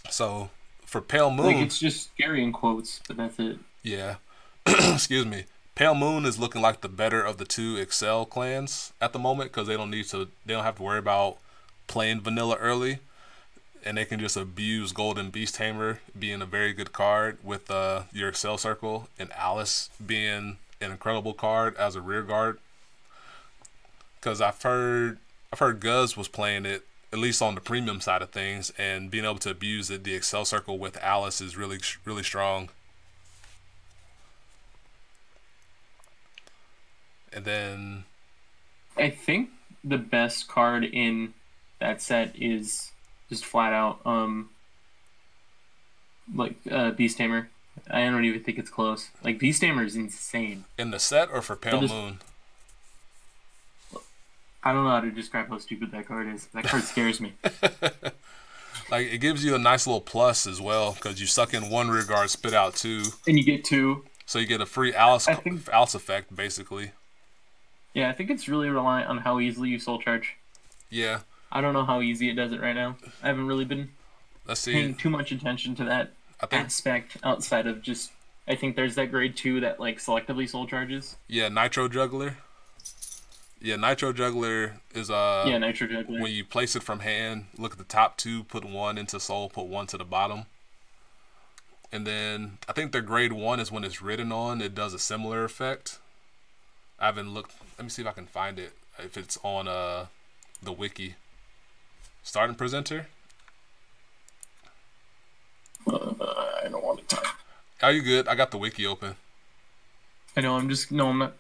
So for Pale Moon, Like, it's just scary in quotes, but that's it. Yeah. Excuse me. Pale Moon is looking like the better of the two Excel clans at the moment, because they don't have to worry about playing vanilla early, and they can just abuse Golden Beast Tamer being a very good card with your Excel circle, and Alice being an incredible card as a rear guard. Because I've heard Guz was playing it, at least on the premium side of things, and being able to abuse it, the Excel circle with Alice is really strong. And then I think the best card in that set is just flat out Beast Tamer. I don't even think it's close. Like, Beast Tamer is insane. in the set or for Pale Moon? I don't know how to describe how stupid that card is. That card scares me. Like, it gives you a nice little plus as well, because you suck in 1 rear guard, spit out 2. And you get 2. So you get a free Alice effect, basically. Yeah, I think it's really reliant on how easily you soul charge. Yeah. I don't know how easy it does it right now. I haven't really been paying too much attention to that aspect outside of just, I think there's that grade 2 that, like, selectively soul charges. Yeah, Nitro Juggler. Yeah, Nitro Juggler is Nitro Juggler. When you place it from hand, look at the top 2, put 1 into soul, put 1 to the bottom. And then I think their grade 1 is when it's written on, it does a similar effect. I haven't looked. Let me see if I can find it. If it's on the wiki. Starting presenter. I don't want to talk. Are you good? I got the wiki open. I know. I'm not.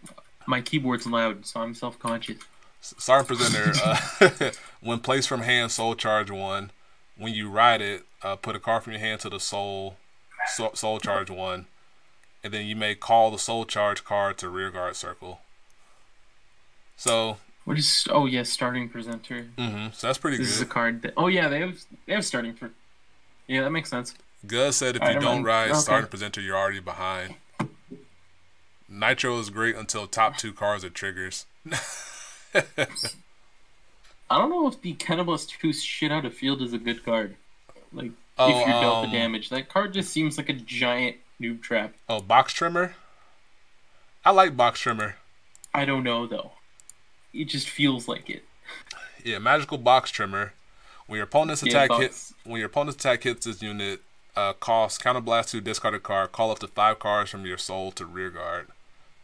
My keyboard's loud, so I'm self-conscious. Starting presenter. When placed from hand, soul charge 1. When you ride it, put a card from your hand to the soul charge 1. And then you may call the soul charge card to rear guard circle. So what is? Oh yeah, starting presenter. So that's pretty good. This is a card that. Oh yeah, they have starting for. Yeah, that makes sense. Gus said if you don't ride starting presenter, you're already behind. Nitro is great until top 2 cards are triggers. I don't know if the Cannibals 2 shit out of field is a good card. Like, if you're dealt the damage, that card just seems like a giant noob trap. Oh, Box Trimmer? I like Box Trimmer. I don't know, though. It just feels like it. Yeah, Magical Box Trimmer. When your opponent's attack hits this unit, cost counterblast 2, discard a card, call up to 5 cards from your soul to rear guard.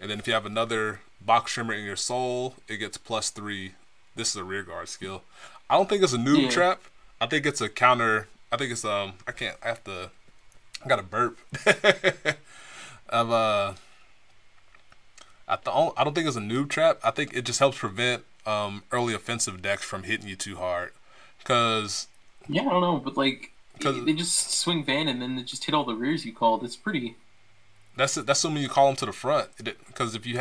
And then if you have another Box Trimmer in your soul, it gets +3. This is a rear guard skill. I don't think it's a noob trap. I think it's a counter. I think it's I got a burp. I don't think it's a noob trap. I think it just helps prevent early offensive decks from hitting you too hard. Cause I don't know, but like they just swing Van and then they just hit all the rears you called. It's pretty. That's assuming you call them to the front. Because if you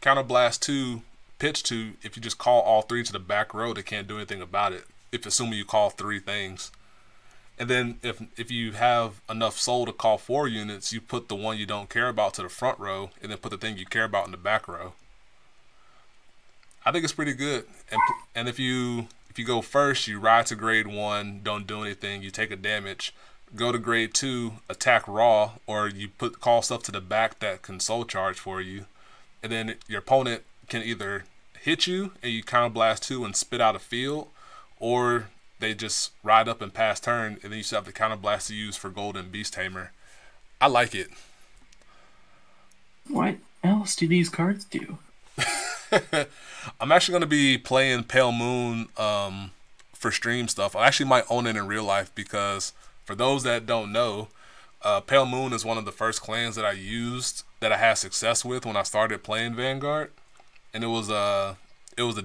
counterblast 2, pitch 2, if you just call all 3 to the back row, they can't do anything about it. If assuming you call 3 things. And then if you have enough soul to call 4 units, you put the one you don't care about to the front row, and then put the thing you care about in the back row. I think it's pretty good. And if you go first, you ride to grade 1, don't do anything, you take a damage. Go to grade 2, attack raw, or you call stuff to the back that can soul charge for you. and then your opponent can either hit you and you counterblast 2 and spit out a field, or they just ride up and pass turn, and then you still have the counterblast to use for Golden Beast Tamer. I like it. What else do these cards do? I'm actually going to be playing Pale Moon for stream stuff. I actually might own it in real life because, for those that don't know, Pale Moon is one of the first clans that I used that I had success with when I started playing Vanguard, and it was a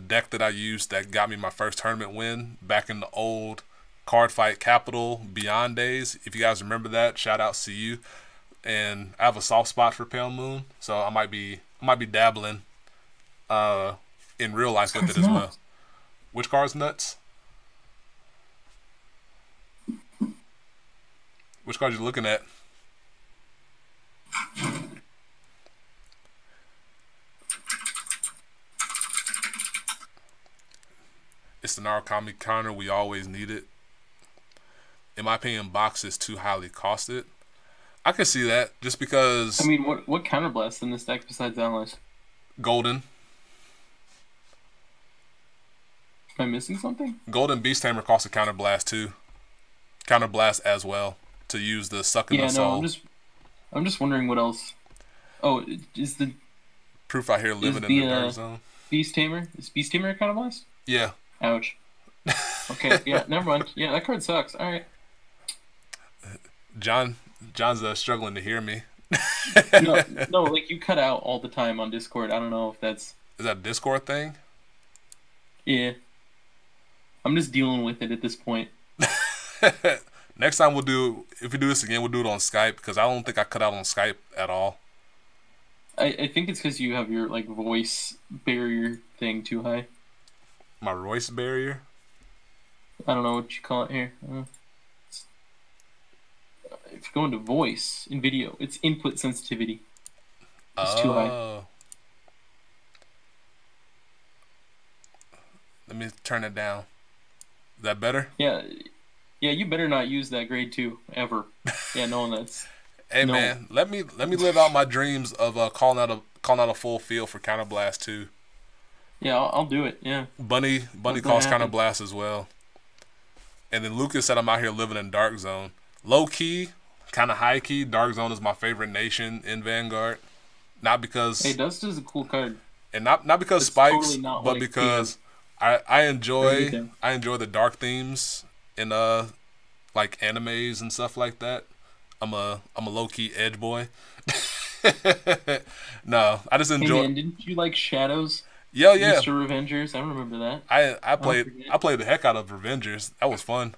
deck that I used that got me my first tournament win back in the old Card Fight Capital Beyond days. If you guys remember that, shout out to you. And I have a soft spot for Pale Moon, so I might be dabbling in real life with it as well. Which card's nuts? Which card you looking at? It's the Narukami counter we always needed. In my opinion, box is too highly costed. I can see that just because. I mean, what counterblast in this deck besides allies? Golden. Am I missing something? Golden Beast Tamer costs a counterblast too. Counterblast as well to use the suck in the soul. I'm just wondering what else. Oh, is the proof out here living in the dark zone? Beast Tamer? Is Beast Tamer a counterblast? Yeah. Ouch. Okay, yeah, never mind. Yeah, that card sucks. All right. John's struggling to hear me. no, like you cut out all the time on Discord. I don't know if that's. Is that a Discord thing? Yeah. I'm just dealing with it at this point. Next time if we do this again, we'll do it on Skype because I don't think I cut out on Skype at all. I think it's because you have your like voice barrier thing too high. My voice barrier? I don't know what you call it here. If you go into voice in video, it's input sensitivity. It's too high. Let me turn it down. Is that better? Yeah, you better not use that grade 2 ever. Yeah, no, that's. Hey no. Man, let me live out my dreams of calling out a full field for Counterblast 2. Yeah, I'll do it. Yeah. Bunny calls Counterblast as well. And then Lucas said I'm out here living in Dark Zone. Low key, kind of high key. Dark Zone is my favorite nation in Vanguard. Not because. Hey, Dust is a cool card. And not because it's Spikes, totally but like because I enjoy the dark themes in like animes and stuff like that. I'm a low key edge boy. No, I just enjoy. Hey man, didn't you like Shadows? Yeah. Mr. Revengers, I remember that. I played the heck out of Revengers. That was fun.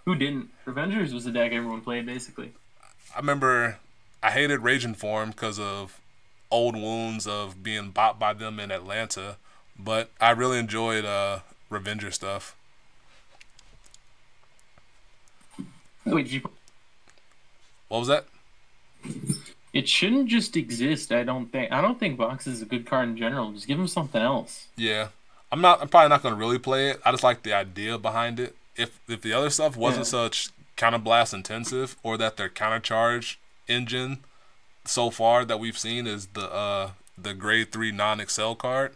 Who didn't? Revengers was the deck everyone played basically. I remember I hated Raging Form because of old wounds of being bought by them in Atlanta, but I really enjoyed Revenger stuff. Wait, what was that? It shouldn't just exist. I don't think Box is a good card in general. Just give him something else. Yeah, I'm probably not gonna really play it. I just like the idea behind it. If the other stuff wasn't such counterblast intensive, or that their countercharge engine so far that we've seen is the grade 3 non-excel card,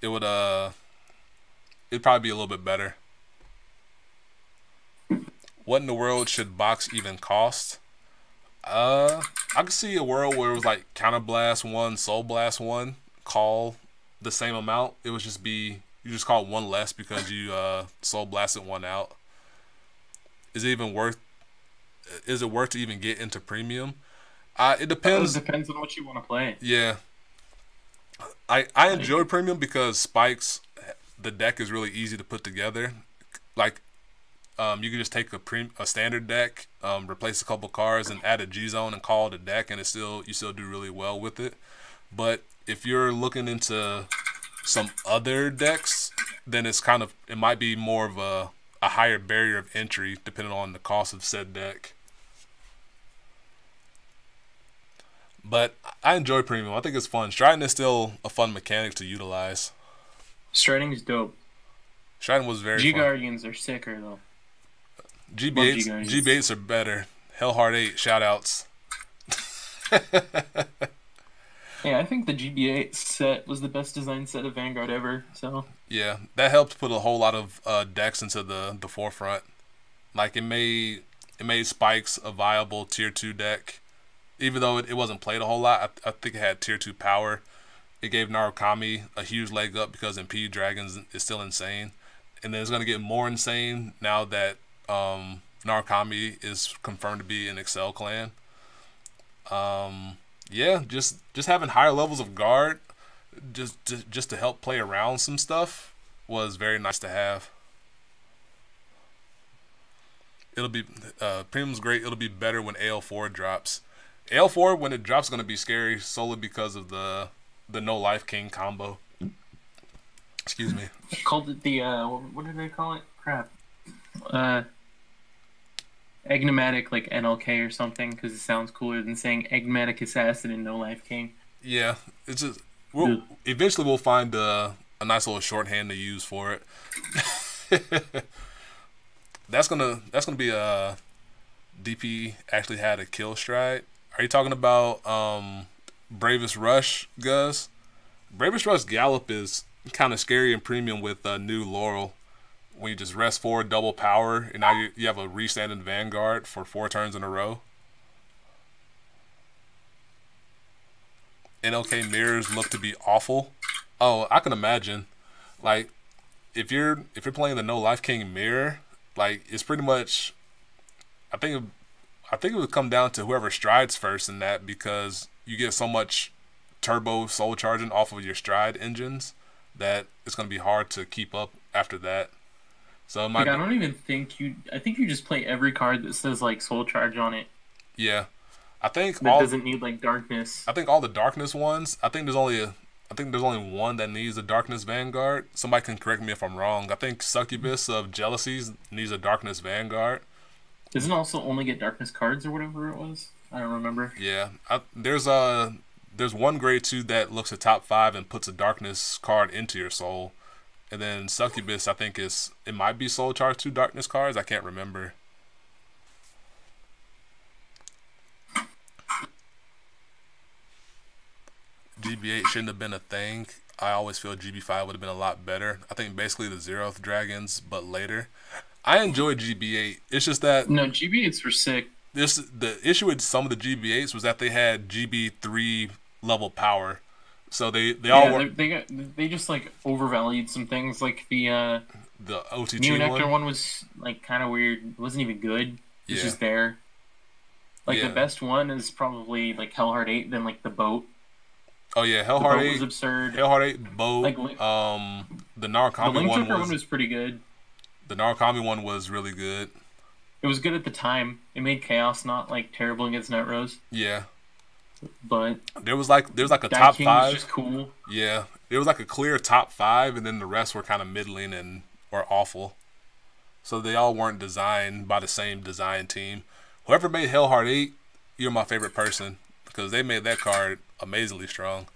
it'd probably be a little bit better. What in the world should Box even cost? I could see a world where it was like Counterblast 1, Soul Blast 1, call the same amount. It would just be, you just call it one less because you Soul Blasted one out. Is it worth to even get into premium? It depends. It depends on what you want to play. Yeah. I enjoy premium because Spikes, the deck is really easy to put together. Like, you can just take a standard deck, replace a couple cards, and add a G zone and call it a deck, and you still do really well with it. But if you're looking into some other decks, then it might be more of a higher barrier of entry depending on the cost of said deck. But I enjoy premium. I think it's fun. Striding is still a fun mechanic to utilize. Striding is dope. Striding was very fun. G-Guardians are sicker though. G8s are better. Hellheart 8 shoutouts. Yeah, I think the GBA set was the best design set of Vanguard ever. So Yeah, that helped put a whole lot of decks into the forefront. Like it made Spikes a viable tier 2 deck, even though it wasn't played a whole lot. I think it had tier 2 power. It gave Narukami a huge leg up because Impede Dragons is still insane, and then it's gonna get more insane now that Narukami is confirmed to be an Excel clan. Yeah, just having higher levels of guard, just to help play around some stuff, was very nice to have. It'll be Premium's great. It'll be better when AL4 drops. AL4 when it drops is gonna be scary solely because of the no life king combo. Excuse me. I called it the what did they call it? Crap. Uh, Enigmatic like NLK or something because it sounds cooler than saying Enigmatic Assassin and No Life King. Yeah, it's just eventually we'll find a nice little shorthand to use for it. That's gonna be a DP actually had a kill stride. Are you talking about Bravest Rush, Gus? Bravest Rush Gallop is kind of scary in Premium with new Laurel. When you just rest forward, double power, and now you have a restanding Vanguard for 4 turns in a row. NLK mirrors look to be awful. Oh, I can imagine. Like if you're playing the No Life King mirror, like it's pretty much. I think it would come down to whoever strides first in that because you get so much turbo soul charging off of your stride engines that it's going to be hard to keep up after that. So it might I don't even think you. I think you just play every card that says like Soul Charge on it. Yeah, I think that doesn't need like Darkness. I think all the Darkness ones. I think there's only one that needs a Darkness Vanguard. Somebody can correct me if I'm wrong. I think Succubus of Jealousies needs a Darkness Vanguard. Doesn't it also only get Darkness cards or whatever it was? I don't remember. Yeah, there's one grade 2 that looks at top 5 and puts a Darkness card into your soul. And then Succubus, I think it might be Soul Charge 2 Darkness cards. I can't remember. GB8 shouldn't have been a thing. I always feel GB5 would have been a lot better. I think basically the Zeroth Dragons, but later. I enjoy GB8. It's just that no, GB8s were sick. The issue with some of the GB8s was that they had GB3 level power. So they all were, they just like overvalued some things like the OTT Neo Nectar one was like kind of weird. It wasn't even good. It's just there. Like the best one is probably like Hellheart 8, then like the boat. Oh yeah, Hellheart 8 was absurd. Hellheart 8 boat. Like, the Narukami one was pretty good. The Narukami one was really good. It was good at the time. It made Chaos not like terrible against Netrose. Yeah. But there was like a top 5. Was just cool. Yeah, it was like a clear top 5, and then the rest were kind of middling and or awful. So they all weren't designed by the same design team. Whoever made Hellheart 8, you're my favorite person because they made that card amazingly strong.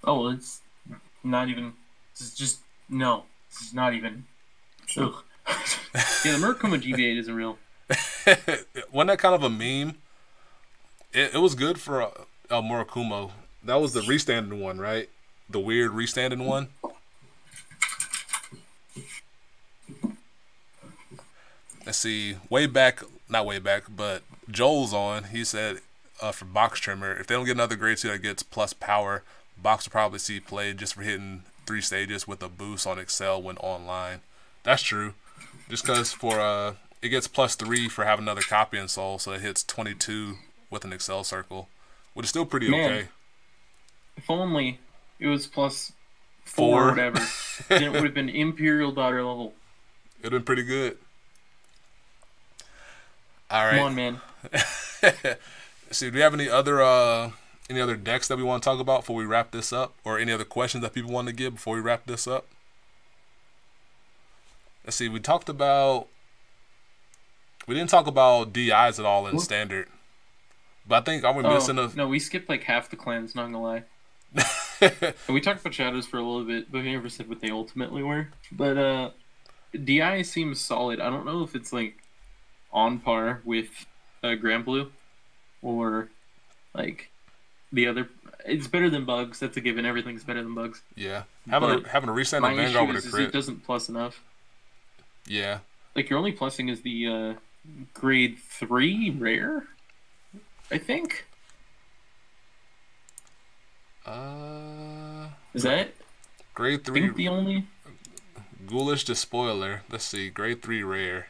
Oh, it's not even. It's just no. It's not even. Ugh. Yeah, the Murkuma GB8 isn't real. Wasn't that kind of a meme? It was good for El Murakumo. That was the restanding one, right? The weird restanding one. Let's see. Not way back, but Joel's on. He said for Box Trimmer, if they don't get another grade 2 that gets plus power, Box will probably see play just for hitting 3 stages with a boost on Excel when online. That's true. Just because for it gets plus 3 for having another copy in Soul, so it hits 22 with an Excel circle, which is still pretty okay. If only it was plus 4 or whatever, then it would have been Imperial Daughter level. It would have been pretty good. All right. Come on, man. See, do we have any other decks that we want to talk about before we wrap this up, or any other questions that people want to give before we wrap this up? Let's see. We didn't talk about DIs at all in Standard. But I think I'm missing No, we skipped like half the clans, not gonna lie. We talked about Shadows for a little bit, but we never said what they ultimately were. But DI seems solid. I don't know if it's like on par with Grand Blue or like the other. It's better than bugs. That's a given. Everything's better than bugs. Yeah, But having a reset my in issue Vanguard with a is it crit. doesn't plus enough. Yeah. Like your only plussing is the grade 3 rare, I think. Is that grade I 3 think the only? Ghoulish Despoiler. Let's see, grade 3 rare.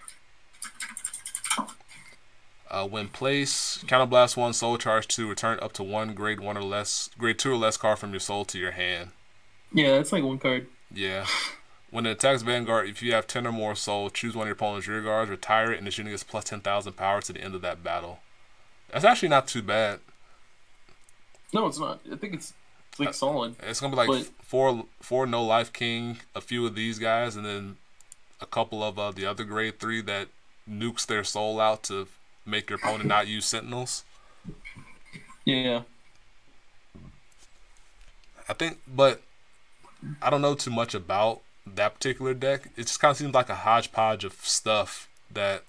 When placed, counterblast 1, soul charge 2, return up to 1 grade 1 or less, grade 2 or less card from your soul to your hand. Yeah, that's like one card. Yeah. When it attacks Vanguard, if you have 10 or more soul, choose one of your opponent's rear guards, retire it, and this unit gets plus 10,000 power to the end of that battle. That's actually not too bad. No, it's not. I think it's like solid. It's gonna be like four no life king, a few of these guys, and then a couple of the other grade 3 that nukes their soul out to make your opponent not use sentinels. Yeah. I think, but I don't know too much about that particular deck. It just kind of seems like a hodgepodge of stuff that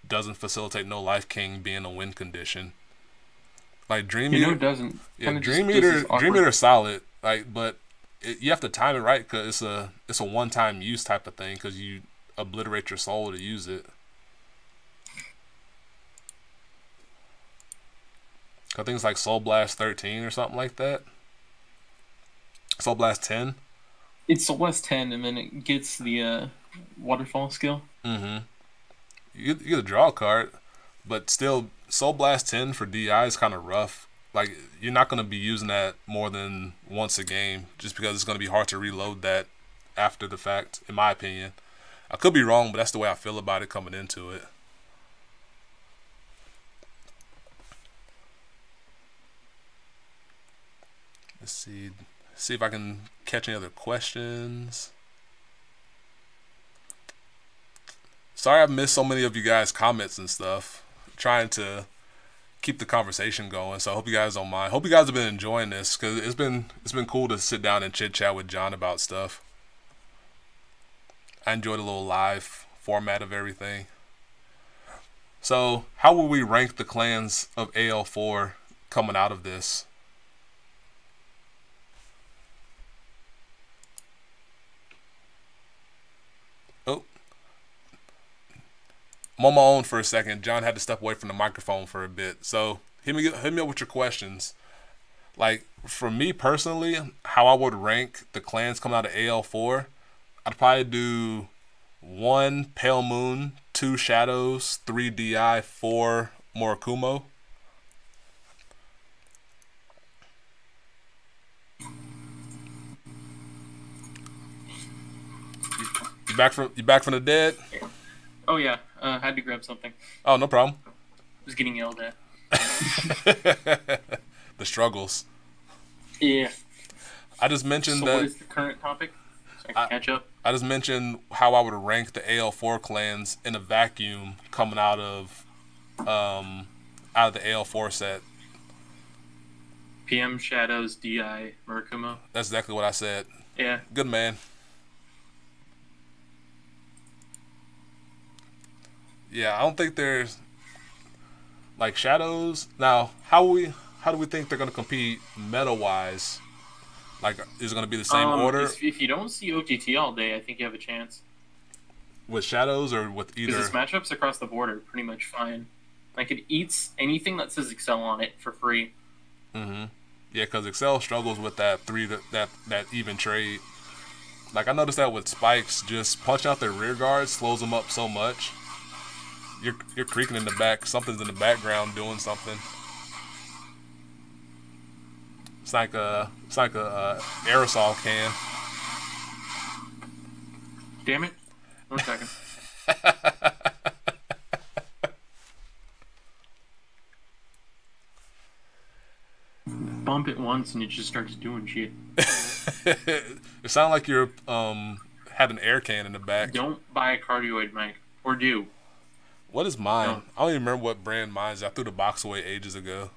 doesn't facilitate no life king being a win condition. Like Dream Eater, it doesn't. Yeah, Dream Eater solid. Like, but you have to time it right because it's a one time use type of thing because you obliterate your soul to use it. I think it's like Soul Blast 13 or something like that. Soul Blast 10. It's Soul Blast 10, and then it gets the waterfall skill. Mm-hmm. You get a draw card, but still, Soul Blast 10 for DI is kind of rough. Like, you're not going to be using that more than once a game, just because it's going to be hard to reload that after the fact, in my opinion. I could be wrong, but that's the way I feel about it coming into it. Let's see if I can catch any other questions. Sorry I've missed so many of you guys' comments and stuff. I'm trying to keep the conversation going, so I hope you guys don't mind. Hope you guys have been enjoying this because it's been cool to sit down and chit chat with John about stuff. I enjoyed the little live format of everything. So, how will we rank the clans of AL4 coming out of this? I'm on my own for a second. John had to step away from the microphone for a bit. So hit me up with your questions. Like, for me personally, how I would rank the clans coming out of AL4, I'd probably do 1 Pale Moon, 2 Shadows, 3 DI, 4 Murakumo. You back from the dead? Oh yeah, had to grab something. Oh, no problem. Was getting yelled at. The struggles. Yeah. I just mentioned so that. What is the current topic? So I can catch up. I just mentioned how I would rank the AL4 clans in a vacuum coming out of the AL4 set. PM, Shadows, DI, Murakumo. That's exactly what I said. Yeah. Good man. Yeah, I don't think there's like Shadows. Now, how do we think they're gonna compete meta wise? Like, is it gonna be the same order? If you don't see OGT all day, I think you have a chance. With Shadows or with either? Because its matchups across the board are pretty much fine. Like, it eats anything that says Excel on it for free. Mm-hmm. Yeah, because Excel struggles with that that even trade. Like, I noticed that with Spikes, just punching out their rear guard slows them up so much. You're creaking in the back. Something's in the background doing something. It's like a aerosol can. Damn it! 1 second. Bump it once and it just starts doing shit. It sounded like you're had an air can in the back. Don't buy a cardioid mic, or do. What is mine? No. I don't even remember what brand mine is. I threw the box away ages ago.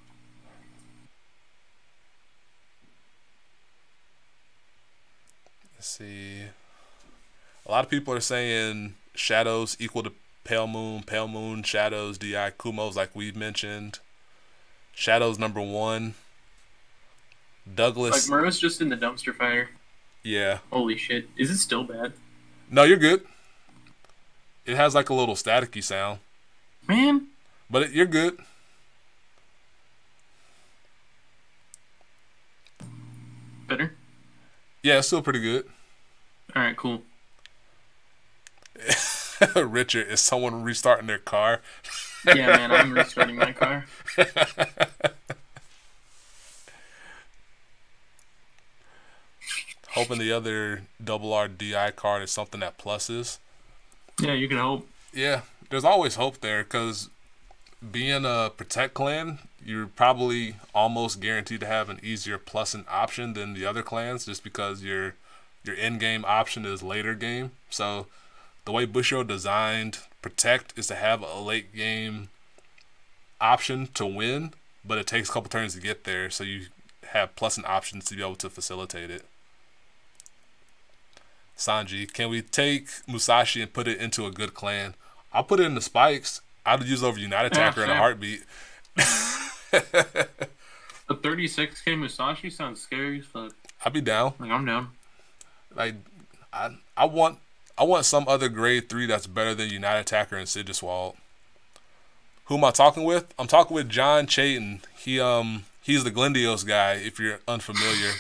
Let's see. A lot of people are saying Shadows equal to Pale Moon, Shadows, DI, Kumos, like we've mentioned. Shadows number 1. Like Douglas. Murrow's just in the dumpster fire. Yeah. Holy shit! Is it still bad? No, you're good. It has like a little staticky sound, Man, but you're good. better. Yeah, it's still pretty good. All right, cool. Richard, is someone restarting their car? Yeah, man, I'm restarting my car. Hoping the other double RDI card is something that pluses. Yeah, you can hope. Yeah, there's always hope there because being a Protect clan, you're probably almost guaranteed to have an easier plussing option than the other clans just because your in-game option is later game. So the way Bushiroad designed Protect is to have a late game option to win, but it takes a couple turns to get there, so you have plussing options to be able to facilitate it. Sanji, can we take Musashi and put it into a good clan? I'll put it in the Spikes. I'd use it over United Attacker in a heartbeat. A 36k Musashi sounds scary as fuck. I'd be down. Like, I'm down. Like, I want some other grade 3 that's better than United Attacker and Sigiswald. Who am I talking with? I'm talking with John Chayton. He's the Glendios guy, if you're unfamiliar.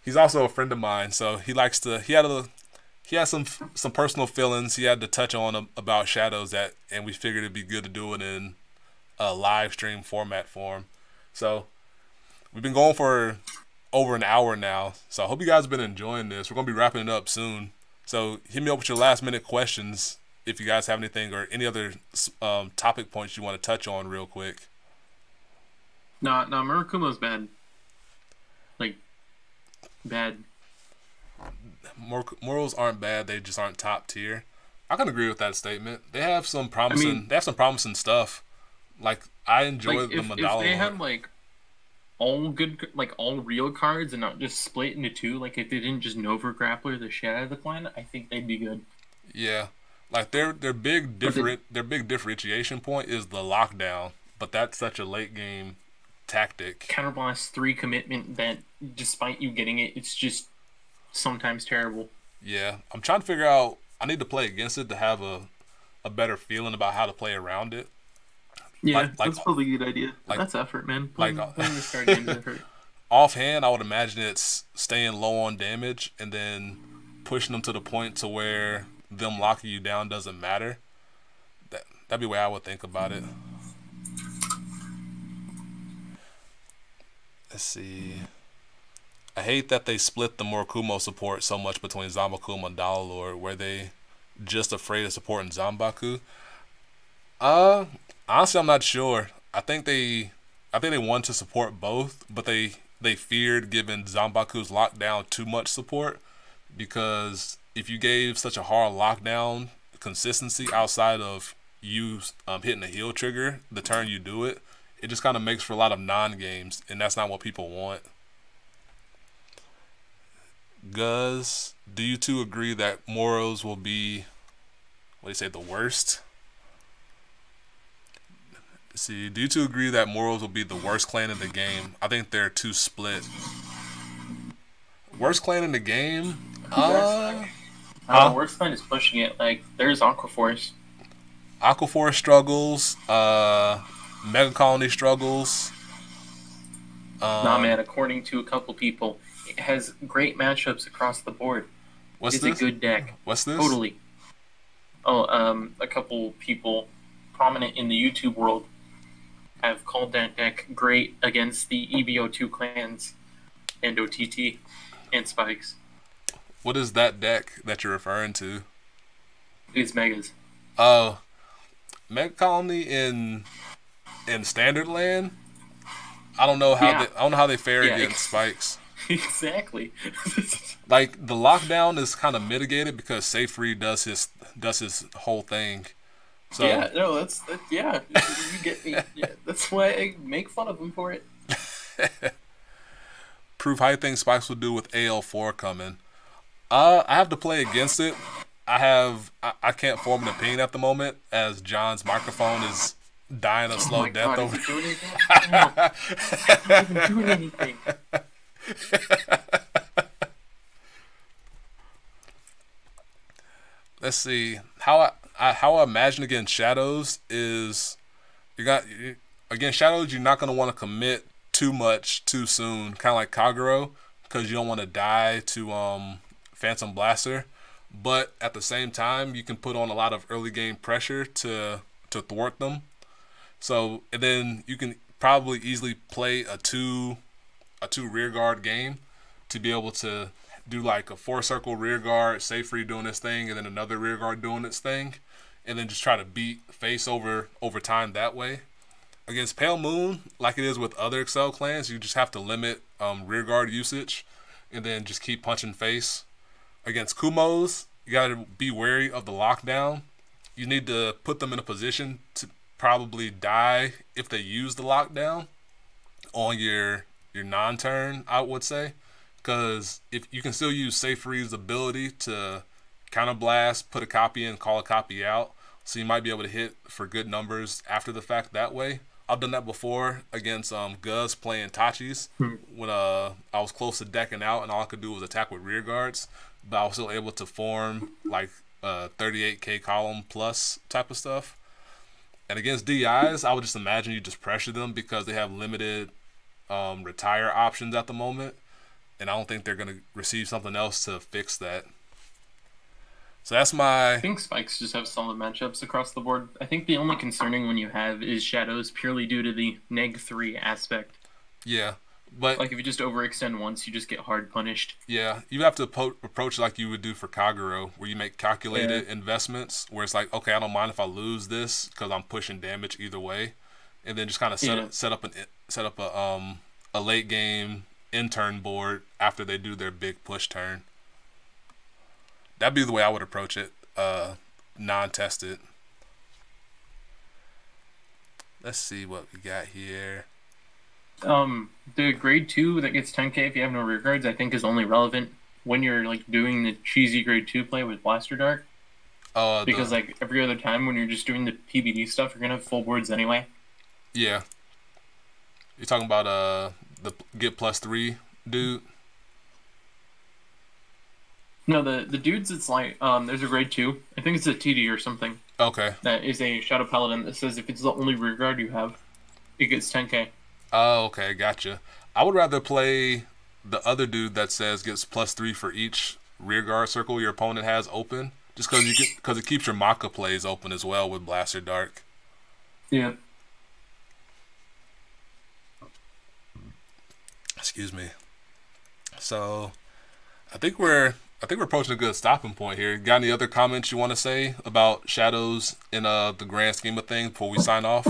He's also a friend of mine, so he had some personal feelings he had to touch on about Shadows and we figured it'd be good to do it in a live stream format for him. So we've been going for over an hour now, so I hope you guys have been enjoying this. We're gonna be wrapping it up soon, so hit me up with your last minute questions if you guys have anything or any other topic points you want to touch on real quick. Nah, Murakumo's bad. Like, bad. Morals aren't bad; they just aren't top tier. I can agree with that statement. They have some promising. They have some promising stuff. Like I enjoy the Mandala. If they had like all good, like all real cards, and not just split into two, like if they didn't just Nova Grappler the shit out of the clan, I think they'd be good. Yeah, like their big differentiation point is the lockdown, but that's such a late game tactic. Counterblast 3 commitment that, despite you getting it, it's just sometimes terrible. Yeah, I'm trying to figure out. I need to play against it to have a better feeling about how to play around it. Yeah, that's probably a good idea. That's effort, man. Playing this card game is effort. Offhand, I would imagine it's staying low on damage and then pushing them to the point to where them locking you down doesn't matter. That'd be the way I would think about it. Let's see. I hate that they split the Murakumo support so much between Zanbaku and Dalalord, where they just afraid of supporting Zanbaku. Honestly, I'm not sure. I think they want to support both, but they feared giving Zanbaku's lockdown too much support, because if you gave such a hard lockdown consistency outside of you hitting the heal trigger the turn you do it, it just kind of makes for a lot of non-games, and that's not what people want. Guz, do you two agree that Moros will be, what do you say, the worst? Let's see, do you two agree that Moros will be the worst clan in the game? I think they're too split. Worst clan in the game? Worst clan is pushing it. Like, there's Aquaforce. Aquaforce struggles. Mega Colony struggles. Nah, man, according to a couple people, it has great matchups across the board. It's a good deck. What's this? Totally. Oh, a couple people prominent in the YouTube world have called that deck great against the EBO2 clans and OTT and Spikes. What is that deck that you're referring to? It's Megas. Oh, Mega Colony in Standard Land? I don't know how they fare against Spikes. Exactly. Like, the lockdown is kind of mitigated because Safe Free does his whole thing. So yeah, no, you get me. Yeah, that's why I make fun of him for it. Proof, how you think Spikes will do with AL4 coming? I have to play against it. I can't form an opinion at the moment as John's microphone is dying a slow death over. I'm not even doing anything. Let's see how I imagine against shadows is against shadows you're not gonna want to commit too much too soon, kind of like Kagero, because you don't want to die to Phantom Blaster. But at the same time, you can put on a lot of early game pressure to thwart them. So and then you can probably easily play a two rear guard game to be able to do like a 4 circle rear guard, Safe Free doing this thing, and then another rear guard doing its thing, and then just try to beat face over time that way. Against Pale Moon, like it is with other Excel clans, you just have to limit rear guard usage, and then just keep punching face. Against Kumos, you gotta be wary of the lockdown. You need to put them in a position to probably die if they use the lockdown on your non-turn, I would say, because if you can still use Safe Free's ability to counter blast, put a copy in, call a copy out, so you might be able to hit for good numbers after the fact that way. I've done that before against Guz playing Tachis when I was close to decking out and all I could do was attack with rear guards, but I was still able to form like 38k column plus type of stuff. And against DIs, I would just imagine you just pressure them because they have limited retire options at the moment, and I don't think they're going to receive something else to fix that. So that's my... I think Spikes just have solid matchups across the board. I think the only concerning one you have is Shadows purely due to the neg3 aspect. Yeah, but... Like if you just overextend once, you just get hard punished. Yeah, you have to approach like you would do for Kagero, where you make calculated investments, where it's like, okay, I don't mind if I lose this because I'm pushing damage either way, and then just kind of set up a late game in-turn board after they do their big push turn. That'd be the way I would approach it, non-tested. Let's see what we got here. The grade 2 that gets 10k if you have no rear guards, I think is only relevant when you're like doing the cheesy grade 2 play with Blaster Dark. Because like every other time when you're just doing the PBD stuff, you're gonna have full boards anyway. Yeah. You're talking about the get +3 dude? No, the dudes, it's like, there's a grade 2. I think it's a TD or something. Okay. That is a Shadow Paladin that says if it's the only rear guard you have, it gets 10k. Oh, okay, gotcha. I would rather play the other dude that says gets +3 for each rear guard circle your opponent has open, just because it keeps your Maka plays open as well with Blaster Dark. Yeah. Excuse me. So, I think we're approaching a good stopping point here. Got any other comments you want to say about Shadows in the grand scheme of things before we sign off?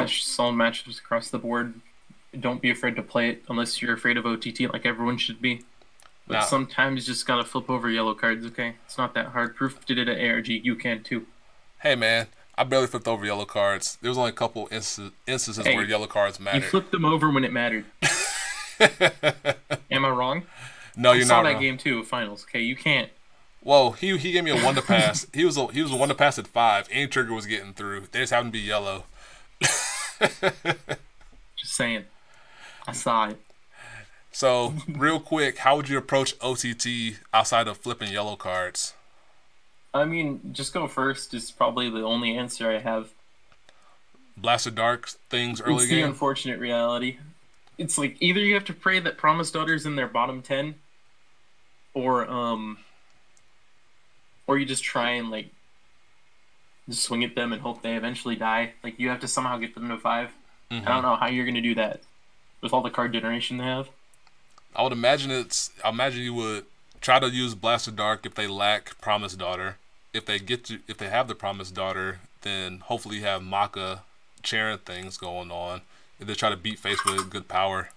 Solid matchups across the board. Don't be afraid to play it unless you're afraid of OTT like everyone should be. But sometimes you just gotta flip over yellow cards, okay? It's not that hard. Proof did it at ARG. You can too. Hey man, I barely flipped over yellow cards. There was only a couple instances where yellow cards mattered. You flipped them over when it mattered. Am I wrong? No, you're not wrong. I saw that game too, finals. Okay, you can't. Whoa, he gave me a 1 to pass. He was a 1 to pass at 5. Any trigger was getting through. They just happened to be yellow. Just saying. I saw it. So, real quick, how would you approach OTT outside of flipping yellow cards? I mean, just go first is probably the only answer I have. Blaster Dark things early game? It's the unfortunate reality. It's like either you have to pray that Promise Daughter's in their bottom 10, or you just try and like just swing at them and hope they eventually die. Like you have to somehow get them to 5. I don't know how you're gonna do that with all the card generation they have. I would imagine you would try to use Blaster Dark if they lack Promise Daughter. If they have the Promise Daughter, then hopefully you have Maka Charon things going on. If they try to beat face with good power.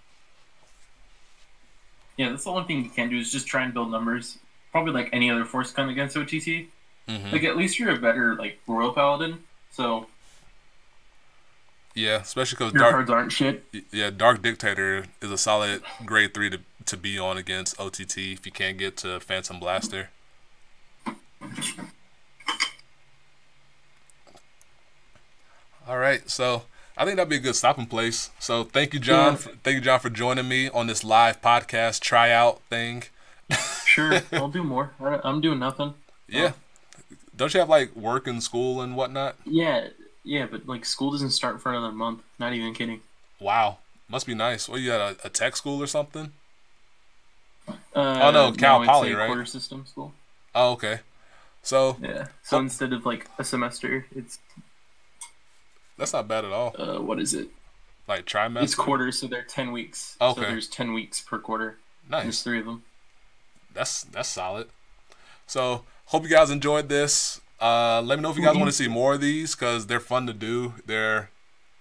Yeah, that's the only thing you can do is just try and build numbers. Probably like any other force gun against OTT. Like at least you're a better like Royal Paladin. So yeah, especially because your cards aren't shit. Yeah, Dark Dictator is a solid grade 3 to be on against OTT if you can't get to Phantom Blaster. All right, so I think that'd be a good stopping place. So thank you, John. Yeah. Thank you, John, for joining me on this live podcast tryout thing. Sure, I'll do more. I'm doing nothing. Yeah. Don't you have like work and school and whatnot? Yeah, yeah, but like school doesn't start for another month. Not even kidding. Wow. Must be nice. What, you at a tech school or something? Oh no, Cal no, Poly, it's a right? quarter system school. Oh, okay. So Yeah. So instead of like a semester, it's that's not bad at all. what is it? Like trimester. It's quarters, so they're 10 weeks. Okay. So there's 10 weeks per quarter. Nice. There's 3 of them. That's solid. So hope you guys enjoyed this. Let me know if you guys want to see more of these because they're fun to do. They're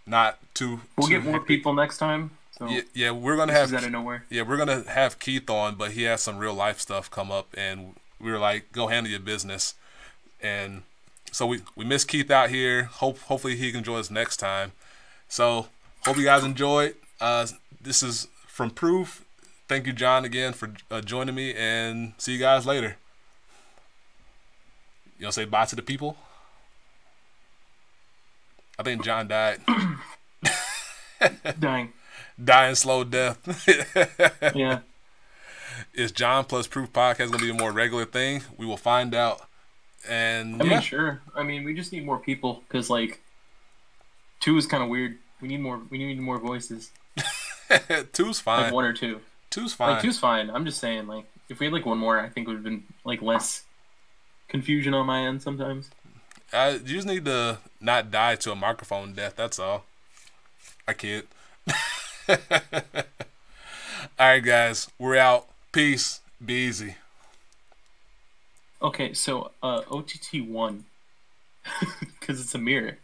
not too. We'll too get more hectic. people next time. So Yeah, we're gonna this have. is out of nowhere. Yeah, we're gonna have Keith on, but he has some real life stuff come up, and we were like, "Go handle your business." And so we miss Keith out here. Hopefully he can join us next time. So hope you guys enjoyed. This is from Proof. Thank you, John, again for joining me, and see you guys later. You gonna say bye to the people? I think John died. Dying slow death. Yeah. Is John plus Proof podcast gonna be a more regular thing? We will find out. And I mean, sure. I mean, we just need more people because like 2 is kind of weird. We need more. We need more voices. 2's fine. Like 1 or 2. 2's fine. Like 2's fine. I'm just saying, like, if we had like 1 more, I think it would have been like less confusion on my end sometimes. You just need to not die to a microphone death. That's all. I kid. All right, guys, we're out. Peace. Be easy. Okay, so OTT 1 because it's a mirror.